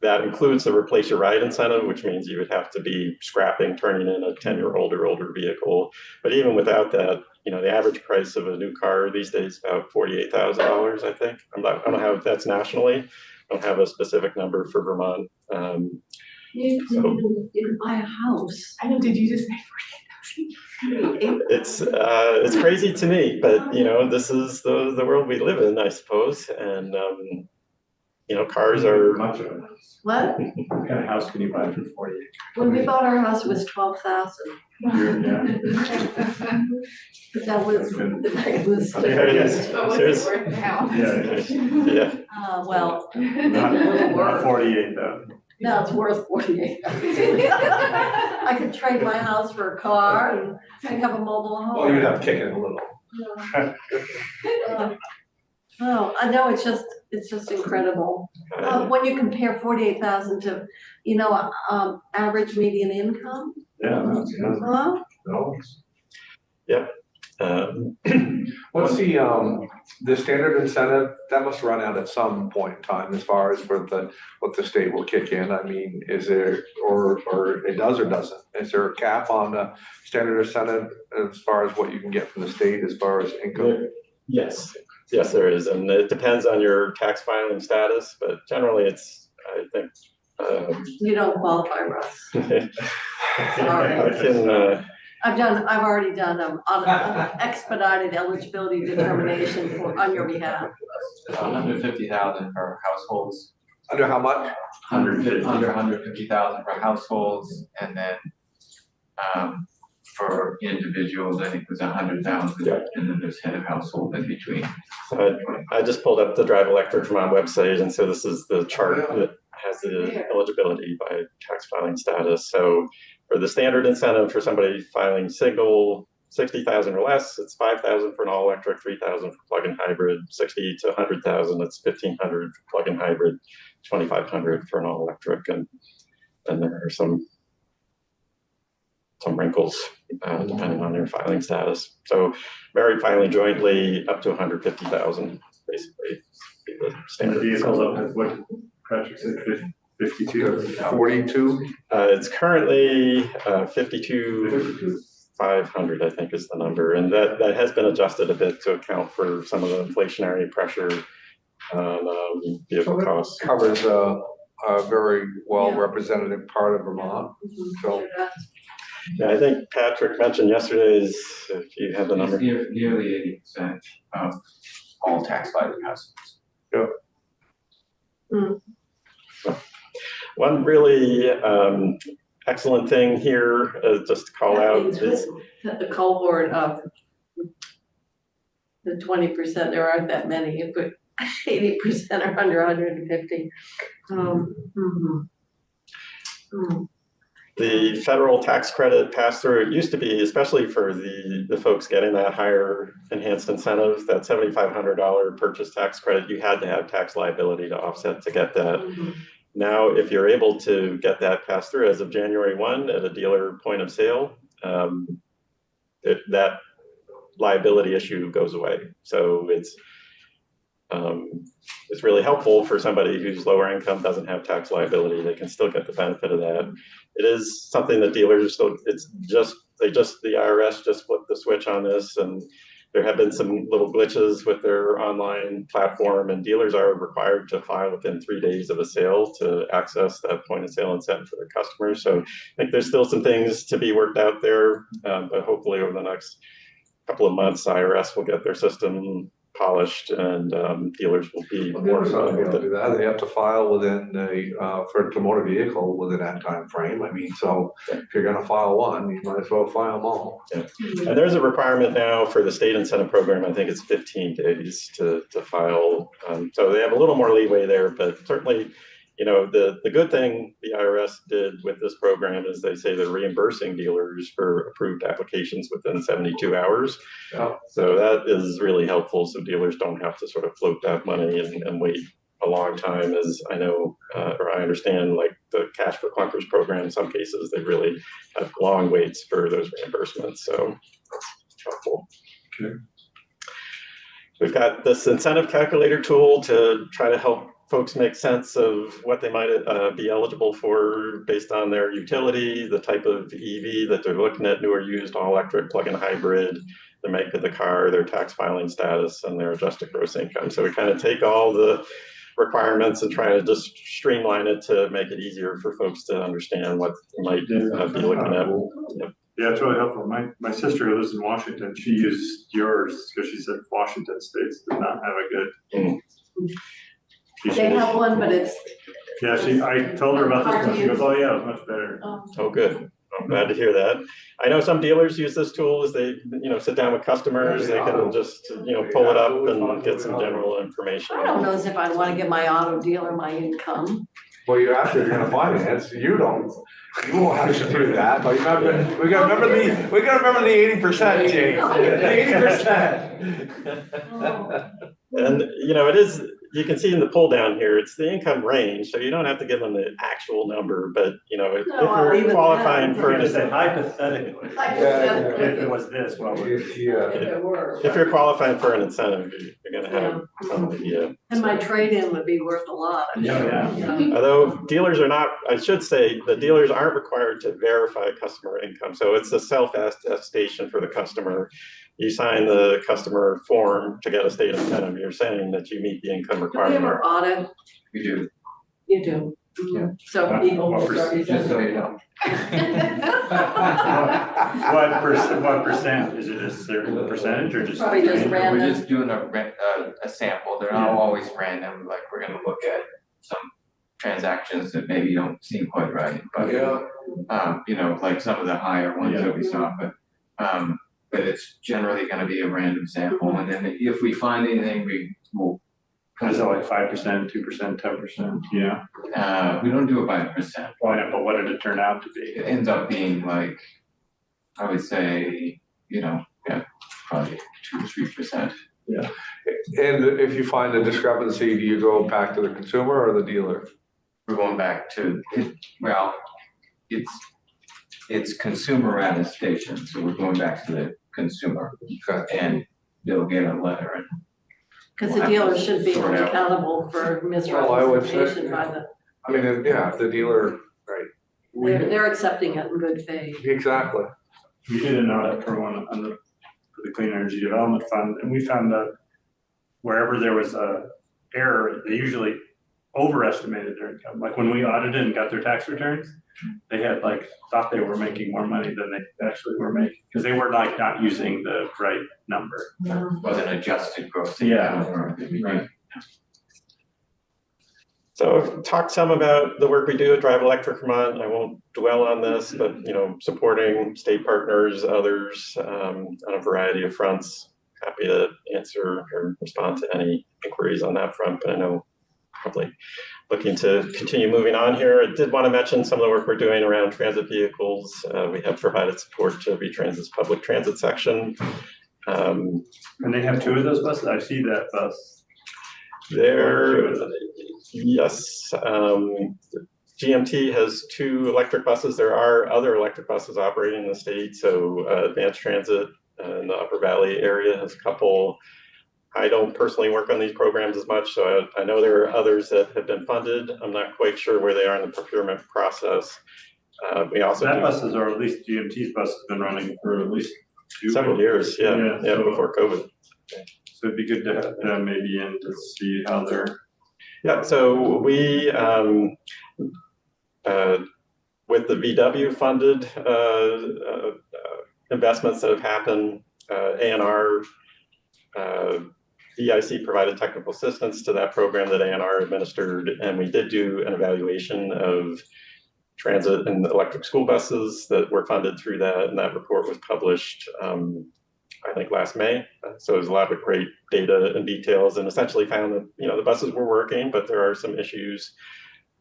That includes the replace your ride incentive, which means you would have to be scrapping, turning in a 10-year-old or older vehicle. But even without that, the average price of a new car these days is about $48,000, I think. I don't have, that's nationally. I don't have a specific number for Vermont. You can buy a house. I know, did you just say 48,000? It's crazy to me, but this is the world we live in, I suppose. And cars are Much of it. What? What kind of house can you buy for 48? When we bought our house, it was 12,000. Yeah. But that was. There it is. But what's There's- it worth now? Yeah. Well, Not 48 though. now it's worth 48,000. I could trade my house for a car and I'd have a mobile home. Well, you'd have to kick it a little. Oh, I know, it's just incredible. When you compare 48,000 to, average median income. Yeah, that's good. Huh? No. Yeah. What's the standard incentive? That must run out at some point in time as far as for what the state will kick in. I mean, is there, or it does or doesn't? Is there a cap on the standard incentive as far as what you can get from the state as far as income? Yes, there is, and it depends on your tax filing status, but generally it's, I think, You don't qualify, Russ. I Sorry. can, I've already done an expedited eligibility determination on your behalf. 150,000 for households, Under how much? 150. under 150,000 for households, and then for individuals, I think it was 100,000, Yeah. and then there's head of household in between. I just pulled up the Drive Electric Vermont website, and so this is the chart that has the eligibility by tax filing status. So for the standard incentive for somebody filing single, 60,000 or less, it's 5,000 for an all electric, 3,000 for plug-in hybrid, 60 to 100,000, it's 1,500 for plug-in hybrid, 2,500 for an all electric, and there are some wrinkles depending on your filing status. So married filing jointly up to 150,000, basically. Be the And the standard. vehicle's up at what Patrick said, 52? 42? It's currently 52,500, I think is the number. And that has been adjusted a bit to account for some of the inflationary pressure on vehicle costs. Covers a very well Yeah. representative part of Vermont. So Yeah, I think Patrick mentioned yesterday is, if you have the number. Nearly 80% of all tax filing households. One really excellent thing here, just to call out, is The cohort of the 20%, there aren't that many, but 80% are under 150. the federal tax credit pass-through. It used to be, especially for the folks getting that higher enhanced incentive, that $7,500 purchase tax credit, you had to have tax liability to offset to get that. Now, if you're able to get that pass through as of January 1 at a dealer point of sale, that liability issue goes away. So it's really helpful for somebody who's lower income, doesn't have tax liability. They can still get the benefit of that. It is something that dealers still, the IRS just flipped the switch on this, and there have been some little glitches with their online platform, and dealers are required to file within 3 days of a sale to access that point of sale incentive for their customers. So I think there's still some things to be worked out there, but hopefully over the next couple of months, IRS will get their system polished, and dealers will be more familiar with it. Do that. They have to file within for the motor vehicle within that time frame. I mean, so if you're gonna file one, you might as well file them all. Yeah. And there's a requirement now for the state incentive program. I think it's 15 days to file. So they have a little more leeway there, but certainly, you know, the good thing the IRS did with this program is they say they're reimbursing dealers for approved applications within 72 hours. Yeah. So that is really helpful. So dealers don't have to sort of float that money and wait a long time, as I know, or I understand, like the Cash for Clunkers program, in some cases, they really have long waits for those reimbursements. So that's helpful. Okay. We've got this incentive calculator tool to try to help folks make sense of what they might be eligible for based on their utility, the type of EV that they're looking at, new or used, all electric, plug-in hybrid, the make of the car, their tax filing status, and their adjusted gross income. So we kind of take all the requirements and try to just streamline it to make it easier for folks to understand what they might be looking at. Yep. Yeah, it's really helpful. My sister who lives in Washington, she used yours because she said Washington states did not have a good. They have one, but it's. Yeah, I told her about this one. She goes, "Oh yeah, it was much better." Oh, good. I'm glad to hear that. I know some dealers use this tool as they, sit down with customers. They can just, pull it up and get some general information. I don't know as if I want to give my auto dealer my income. Well, you're actually gonna finance, you don't, you won't have to do that, but we gotta remember the 80%, Jane. The 80%. And, it is, you can see in the pull down here, it's the income range, so you don't have to give them the actual number, but, if I'll you're leave it qualifying then. for Just say an, hypothetically, Hypothetically. if it was this, well, If it were. if you're qualifying for an incentive, you're gonna have some idea. And my trade-in would be worth a lot. I'm sure. Yeah. Although dealers are not, I should say, the dealers aren't required to verify customer income. So it's a self-attestation for the customer. You sign the customer form to get a state incentive. You're saying that you meet the income Do we requirement. ever audit? We do. You do. Yeah. So people will What start Just so using. you know. What percent? Is it a certain percentage or just? Probably just random. We're just doing a sample. They're not Yeah. always random, like we're gonna look at some transactions that maybe don't seem quite right, but you know, like some of the higher ones that we saw, but it's generally gonna be a random sample, and then if we find anything, we will. Is it like 5%, 2%, 10%? Yeah. We don't do it by percent. Well, yeah, but what did it turn out to be? It ends up being like, I would say, you know, yeah, probably 2 to 3%. And if you find a discrepancy, do you go back to the consumer or the dealer? We're going back to, well, it's consumer attestation, so we're going back to the consumer. Okay. And they'll get a letter and. Because the dealer should be Sort out. accountable for Well, I would say- misrepresentation by the, I mean, yeah, if the dealer, right. they're accepting it in good faith. Exactly. We did an audit for one for the Clean Energy Development Fund, and we found that wherever there was a error, they usually overestimated their income. Like when we audited and got their tax returns, they had thought they were making more money than they actually were making, because they were not using the right number. Wasn't adjusted gross Yeah. income or anything. Right. So I've talked some about the work we do at Drive Electric Vermont. I won't dwell on this, but supporting state partners, others on a variety of fronts. Happy to answer or respond to any inquiries on that front, but I know probably looking to continue moving on here. I did want to mention some of the work we're doing around transit vehicles. We have provided support to V-Transit's public transit section. And they have 2 of those buses. I see that bus. Yes, GMT has 2 electric buses. There are other electric buses operating in the state. So Advanced Transit in the Upper Valley area has a couple. I don't personally work on these programs as much, so I know there are others that have been funded. I'm not quite sure where they are in the procurement process. We also That do buses, or at least GMT's bus, has been running for at least 2 several years, yeah, so- before COVID. So it'd be good to have them maybe in to see how they're. Yeah, so we, with the VW funded investments that have happened, ANR, EIC provided technical assistance to that program that ANR administered, and we did do an evaluation of transit and electric school buses that were funded through that, and that report was published, I think last May. So there's a lot of great data and details, and essentially found that the buses were working, but there are some issues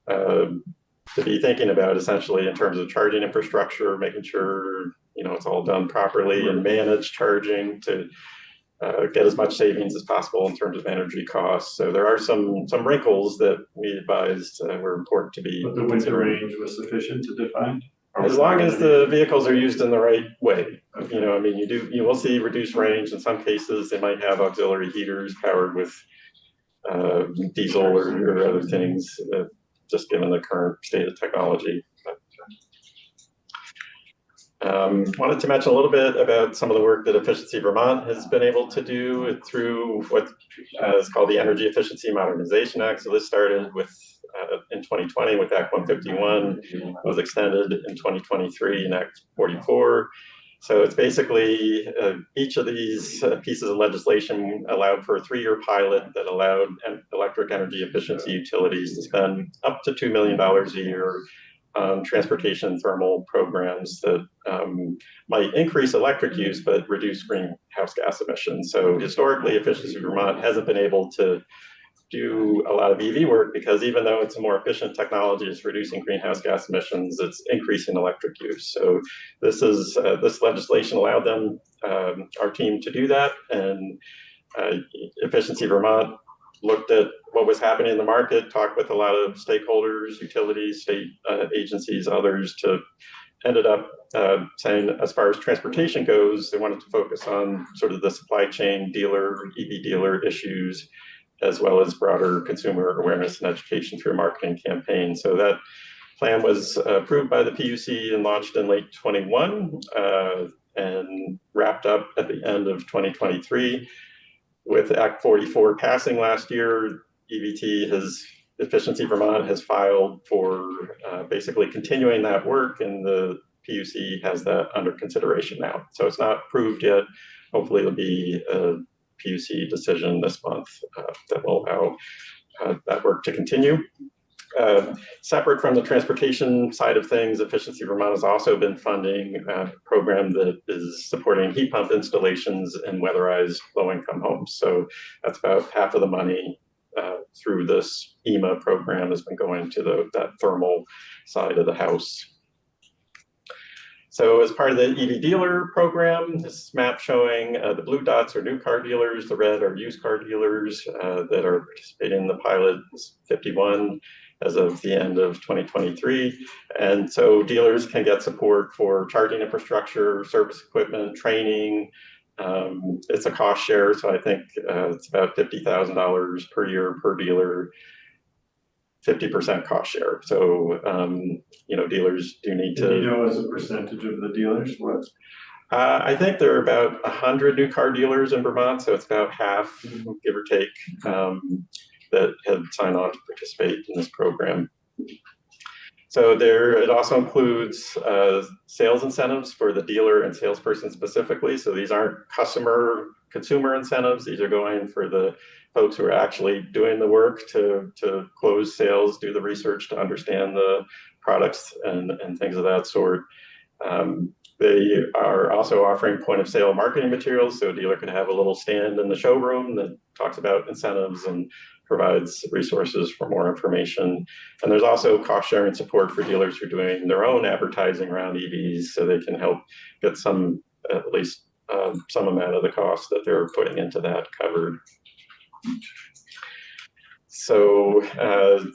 to be thinking about, essentially in terms of charging infrastructure, making sure it's all done properly, and manage charging to get as much savings as possible in terms of energy costs. So there are some wrinkles that we advised were important to be But the winter considered. range was sufficient to define? Or As was long that as gonna the vehicles are used in the right way. Okay. You will see reduced range in some cases. They might have auxiliary heaters powered with diesel or other things, just given the current state of technology. Wanted to mention a little bit about some of the work that Efficiency Vermont has been able to do through what is called the Energy Efficiency Modernization Act. So this started with in 2020 with Act 151, was extended in 2023 in Act 44. So it's basically each of these pieces of legislation allowed for a 3-year pilot that allowed electric energy efficiency utilities to spend up to $2 million a year on transportation thermal programs that might increase electric use but reduce greenhouse gas emissions. So historically, Efficiency Vermont hasn't been able to do a lot of EV work because even though it's a more efficient technology, it's reducing greenhouse gas emissions, it's increasing electric use. So this legislation allowed them, our team, to do that, and Efficiency Vermont looked at what was happening in the market, talked with a lot of stakeholders, utilities, state agencies, others, ended up saying as far as transportation goes, they wanted to focus on sort of the supply chain EV dealer issues, as well as broader consumer awareness and education through a marketing campaign. So that plan was approved by the PUC and launched in late 21 and wrapped up at the end of 2023. With Act 44 passing last year, EVT has Efficiency Vermont has filed for basically continuing that work, and the PUC has that under consideration now. So it's not approved yet. Hopefully there'll be a PUC decision this month that will allow that work to continue. Separate from the transportation side of things, Efficiency Vermont has also been funding a program that is supporting heat pump installations in weatherized low-income homes. So that's about half of the money through this EMA program has been going to that thermal side of the house. So as part of the EV dealer program, this map showing the blue dots are new car dealers, the red are used car dealers that are participating in the pilot, 51 as of the end of 2023. And so dealers can get support for charging infrastructure, service equipment, training. It's a cost share, so I think it's about $50,000 per year per dealer, 50% cost share. So, dealers do need to. Do you know as a percentage of the dealers what? I think there are about 100 new car dealers in Vermont, so it's about half, give or take, that have signed on to participate in this program. So it also includes sales incentives for the dealer and salesperson specifically. So these aren't consumer incentives. These are going for the folks who are actually doing the work to close sales, do the research to understand the products and things of that sort. They are also offering point of sale marketing materials. So a dealer can have a little stand in the showroom that talks about incentives and provides resources for more information. And there's also cost sharing support for dealers who are doing their own advertising around EVs, so they can help get at least some amount of the cost that they're putting into that covered. So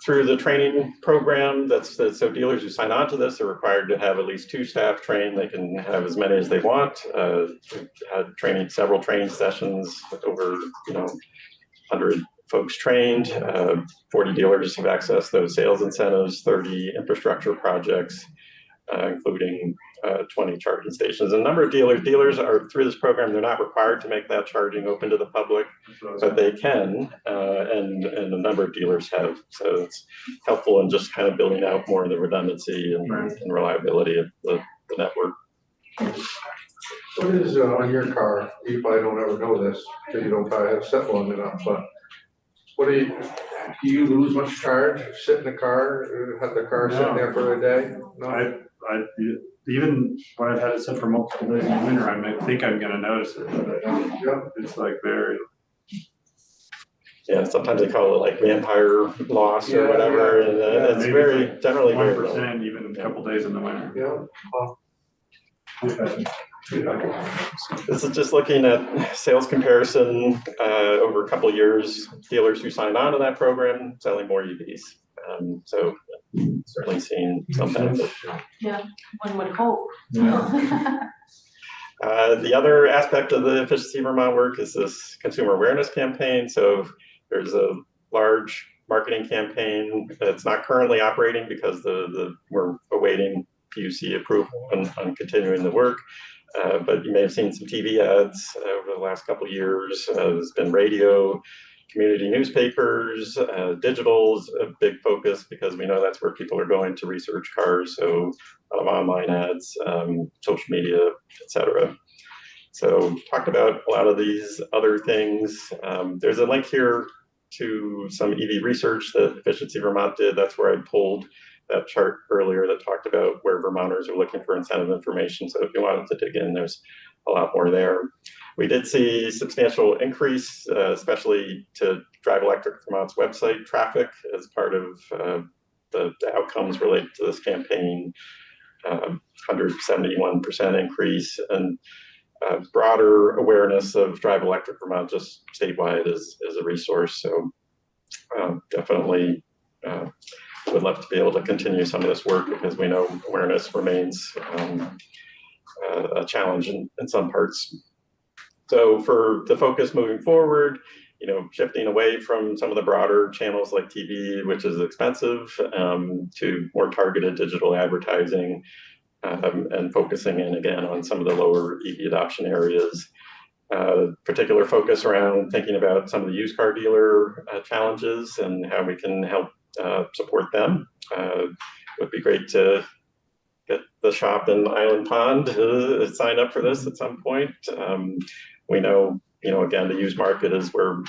through the training program, so dealers who sign on to this are required to have at least 2 staff trained. They can have as many as they want. Had several training sessions, over 100 folks trained. 40 dealers have accessed those sales incentives, 30 infrastructure projects, including 20 charging stations. A number of dealers are through this program. They're not required to make that charging open to the public, but they can, and a number of dealers have. So it's helpful in just kind of building out more of the redundancy and reliability of the network. What is on your car? You probably don't ever know this because you don't probably have set long enough, but do you lose much charge? Sit in the car, have the car sitting there for a day? No. I even when I've had it set for multiple days in the winter, I think I'm going to notice it. But it's like very. Yeah, sometimes they call it like vampire loss or whatever, and it's very generally 1%, even a couple days in the winter. This is just looking at sales comparison over a couple of years. Dealers who signed on to that program selling more EVs. So certainly seeing some benefit. Yeah, one would hope. The other aspect of the Efficiency Vermont work is this consumer awareness campaign. So there's a large marketing campaign that's not currently operating because we're awaiting PUC approval on continuing the work. But you may have seen some TV ads over the last couple of years. There's been radio, community newspapers, digital is a big focus because we know that's where people are going to research cars. So a lot of online ads, social media, etc. So talked about a lot of these other things. There's a link here to some EV research that Efficiency Vermont did. That's where I pulled that chart earlier that talked about where Vermonters are looking for incentive information. So if you wanted to dig in, there's a lot more there. We did see substantial increase, especially to Drive Electric Vermont's website traffic as part of the outcomes related to this campaign. 171% increase, and broader awareness of Drive Electric Vermont just statewide is a resource. So definitely would love to be able to continue some of this work because we know awareness remains a challenge in some parts. So for the focus moving forward, shifting away from some of the broader channels like TV, which is expensive, to more targeted digital advertising, and focusing in again on some of the lower EV adoption areas. Particular focus around thinking about some of the used car dealer challenges and how we can help support them. Would be great to get the shop in Island Pond to sign up for this at some point. We know, again, the used market is where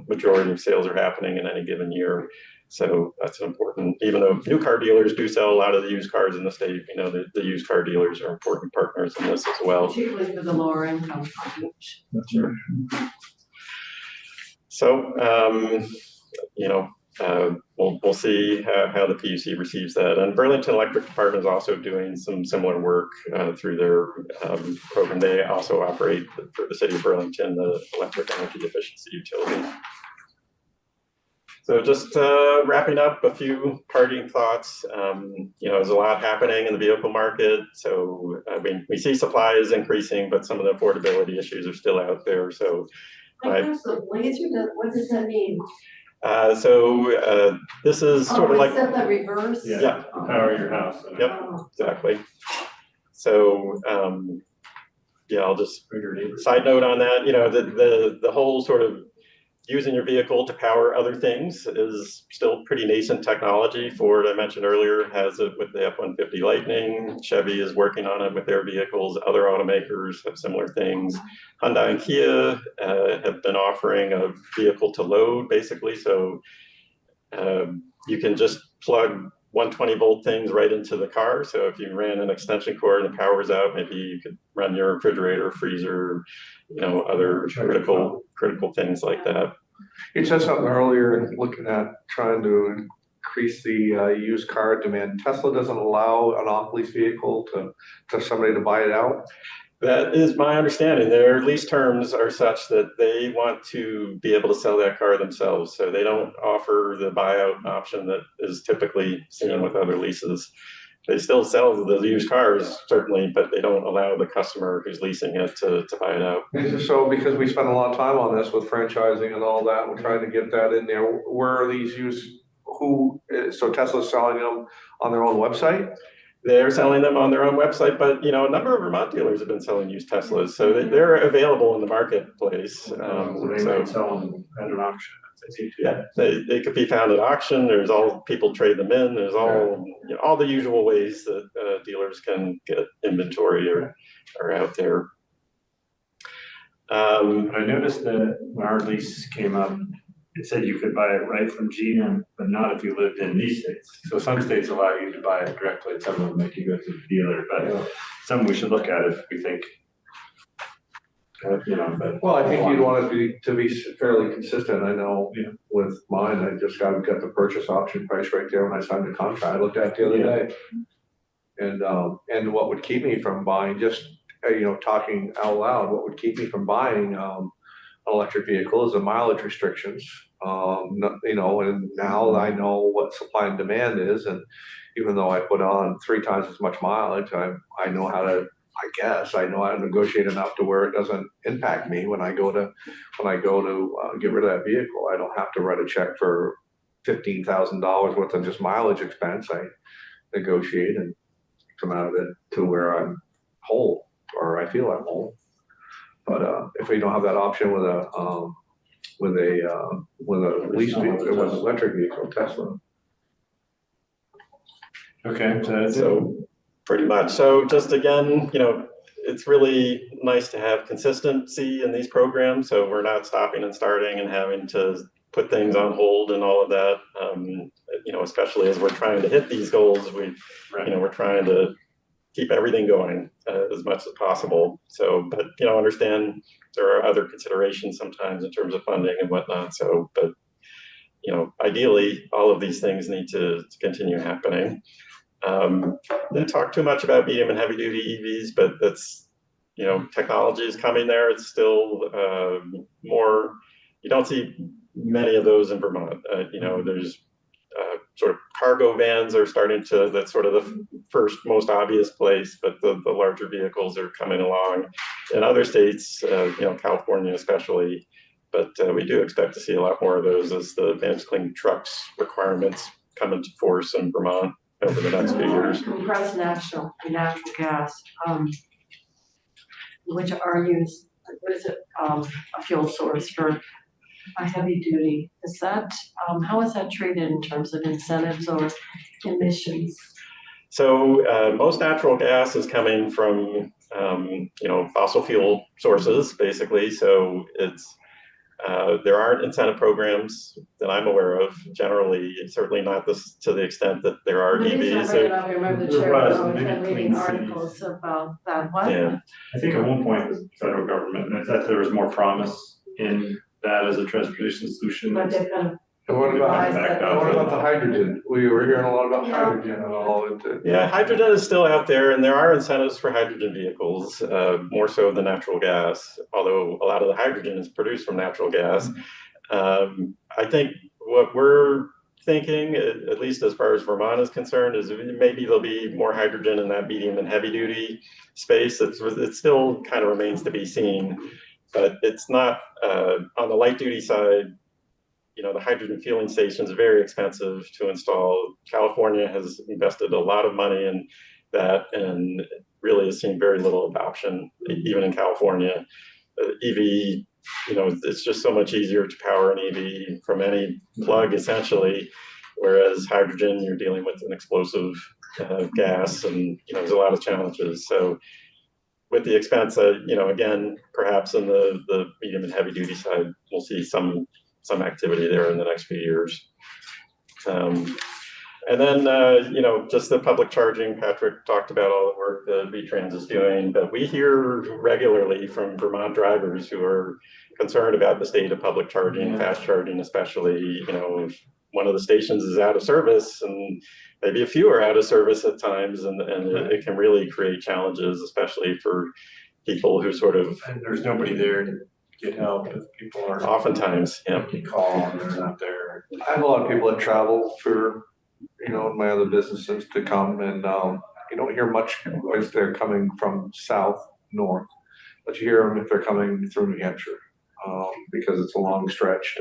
majority of sales are happening in any given year. So that's important, even though new car dealers do sell a lot of the used cars in the state, the used car dealers are important partners in this as well. Particularly for the lower income population. That's right. So, we'll see how the PUC receives that. And Burlington Electric Department is also doing some similar work through their program. They also operate for the city of Burlington, the electric energy efficiency utility. So just wrapping up, a few parting thoughts. There's a lot happening in the vehicle market. So we see supply is increasing, but some of the affordability issues are still out there. So What does that mean? This is sort of like, is that the reverse? Yeah. Power your house. Yep, exactly. So, I'll just side note on that, the whole sort of using your vehicle to power other things is still pretty nascent technology. Ford, I mentioned earlier, has it with the F-150 Lightning. Chevy is working on it with their vehicles. Other automakers have similar things. Hyundai and Kia have been offering a vehicle to load, basically. So you can just plug 120 volt things right into the car. So if you ran an extension cord and the power's out, maybe you could run your refrigerator, freezer, other critical things like that. You said something earlier, looking at trying to increase the used car demand. Tesla doesn't allow an off-lease vehicle to somebody to buy it out? That is my understanding. Their lease terms are such that they want to be able to sell that car themselves. So they don't offer the buyout option that is typically seen with other leases. They still sell the used cars, certainly, but they don't allow the customer who's leasing it to buy it out. So because we spent a lot of time on this with franchising and all that, we're trying to get that in there. Where are these used? So Tesla's selling them on their own website? They're selling them on their own website, but a number of Vermont dealers have been selling used Teslas, so they're available in the marketplace. They might sell them at an auction. Yeah, they could be found at auction. There's all people trade them in. There's all the usual ways that dealers can get inventory are out there. I noticed that when our lease came up, it said you could buy it right from GM, but not if you lived in these states. So some states allow you to buy it directly, and some of them make you go to the dealer, but some we should look at if we think. But, well, I think you'd want it to be fairly consistent. I know with mine, I just got the purchase option price right there when I signed the contract. I looked at it the other day. And what would keep me from buying, just talking out loud, what would keep me from buying an electric vehicle is the mileage restrictions. And now I know what supply and demand is, and even though I put on 3 times as much mileage, I know how to. I know how to negotiate enough to where it doesn't impact me when I go to get rid of that vehicle. I don't have to write a check for $15,000 worth of just mileage expense. I negotiate and come out of it to where I'm whole, or I feel I'm whole. But if we don't have that option with a lease vehicle, with an electric vehicle, Tesla. okay, So pretty much. So just again, it's really nice to have consistency in these programs. So we're not stopping and starting and having to put things on hold and all of that. Especially as we're trying to hit these goals, we're trying to keep everything going as much as possible. So, but understand there are other considerations sometimes in terms of funding and whatnot. So, but ideally, all of these things need to continue happening. Didn't talk too much about medium and heavy duty EVs, but that's, technology is coming there. It's still more, you don't see many of those in Vermont. There's sort of cargo vans are starting to, that's sort of the first most obvious place, but the larger vehicles are coming along in other states, California especially. But we do expect to see a lot more of those as the Advanced Clean Trucks requirements come into force in Vermont over the next few years. Compressed natural gas, which are used, what is it, a fuel source for a heavy duty, is that, how is that treated in terms of incentives or emissions? So most natural gas is coming from fossil fuel sources, basically. So it's there aren't incentive programs that I'm aware of. Generally, certainly not this to the extent that there are The reason I EVs. bring it up, I remember the There chair was, always maybe been reading Clean Cities. articles about that, what? Yeah. I think at one point the federal government, that there was more promise in that as a transportation solution. But they've kind of And what about, revised that. Back what up. about the hydrogen? We were hearing a lot about Yeah. hydrogen and all. Yeah, hydrogen is still out there, and there are incentives for hydrogen vehicles, more so than natural gas, although a lot of the hydrogen is produced from natural gas. I think what we're thinking, at least as far as Vermont is concerned, is maybe there'll be more hydrogen in that medium and heavy duty space. It still kind of remains to be seen, but it's not on the light duty side. The hydrogen fueling stations are very expensive to install. California has invested a lot of money in that and really has seen very little adoption, even in California. EV, it's just so much easier to power an EV from any plug essentially, whereas hydrogen, you're dealing with an explosive gas and, there's a lot of challenges. So with the expense, again, perhaps in the medium and heavy duty side, we'll see some activity there in the next few years. And then, just the public charging, Patrick talked about all the work that VTrans is doing, but we hear regularly from Vermont drivers who are concerned about the state of public charging, fast charging especially. If one of the stations is out of service, and maybe a few are out of service at times, and it can really create challenges, especially for people who sort of. And there's nobody there to get help if people are. Oftentimes, yeah. You call and they're not there. I have a lot of people that travel for, in my other businesses to come, and you don't hear much if they're coming from south, north, but you hear them if they're coming through New Hampshire, because it's a long stretch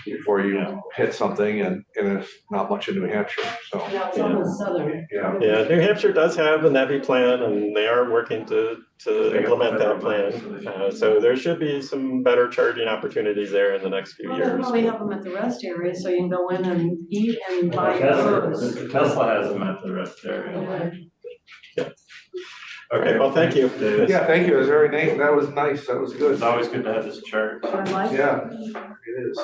before you hit something, and it's not much in New Hampshire, so. Yeah, it's almost southern. Yeah. Yeah, New Hampshire does have a NEVI plan, and they are working to implement that plan. So there should be some better charging opportunities there in the next few Well, they'll years. probably have them at the rest area, so you can go in and eat and buy your food. Tesla has them at the rest area. Okay, well, thank you. Davis. Yeah, thank you, it was very nice, that was nice, that was good. It's always good to have this chart. I like it. Yeah, it is.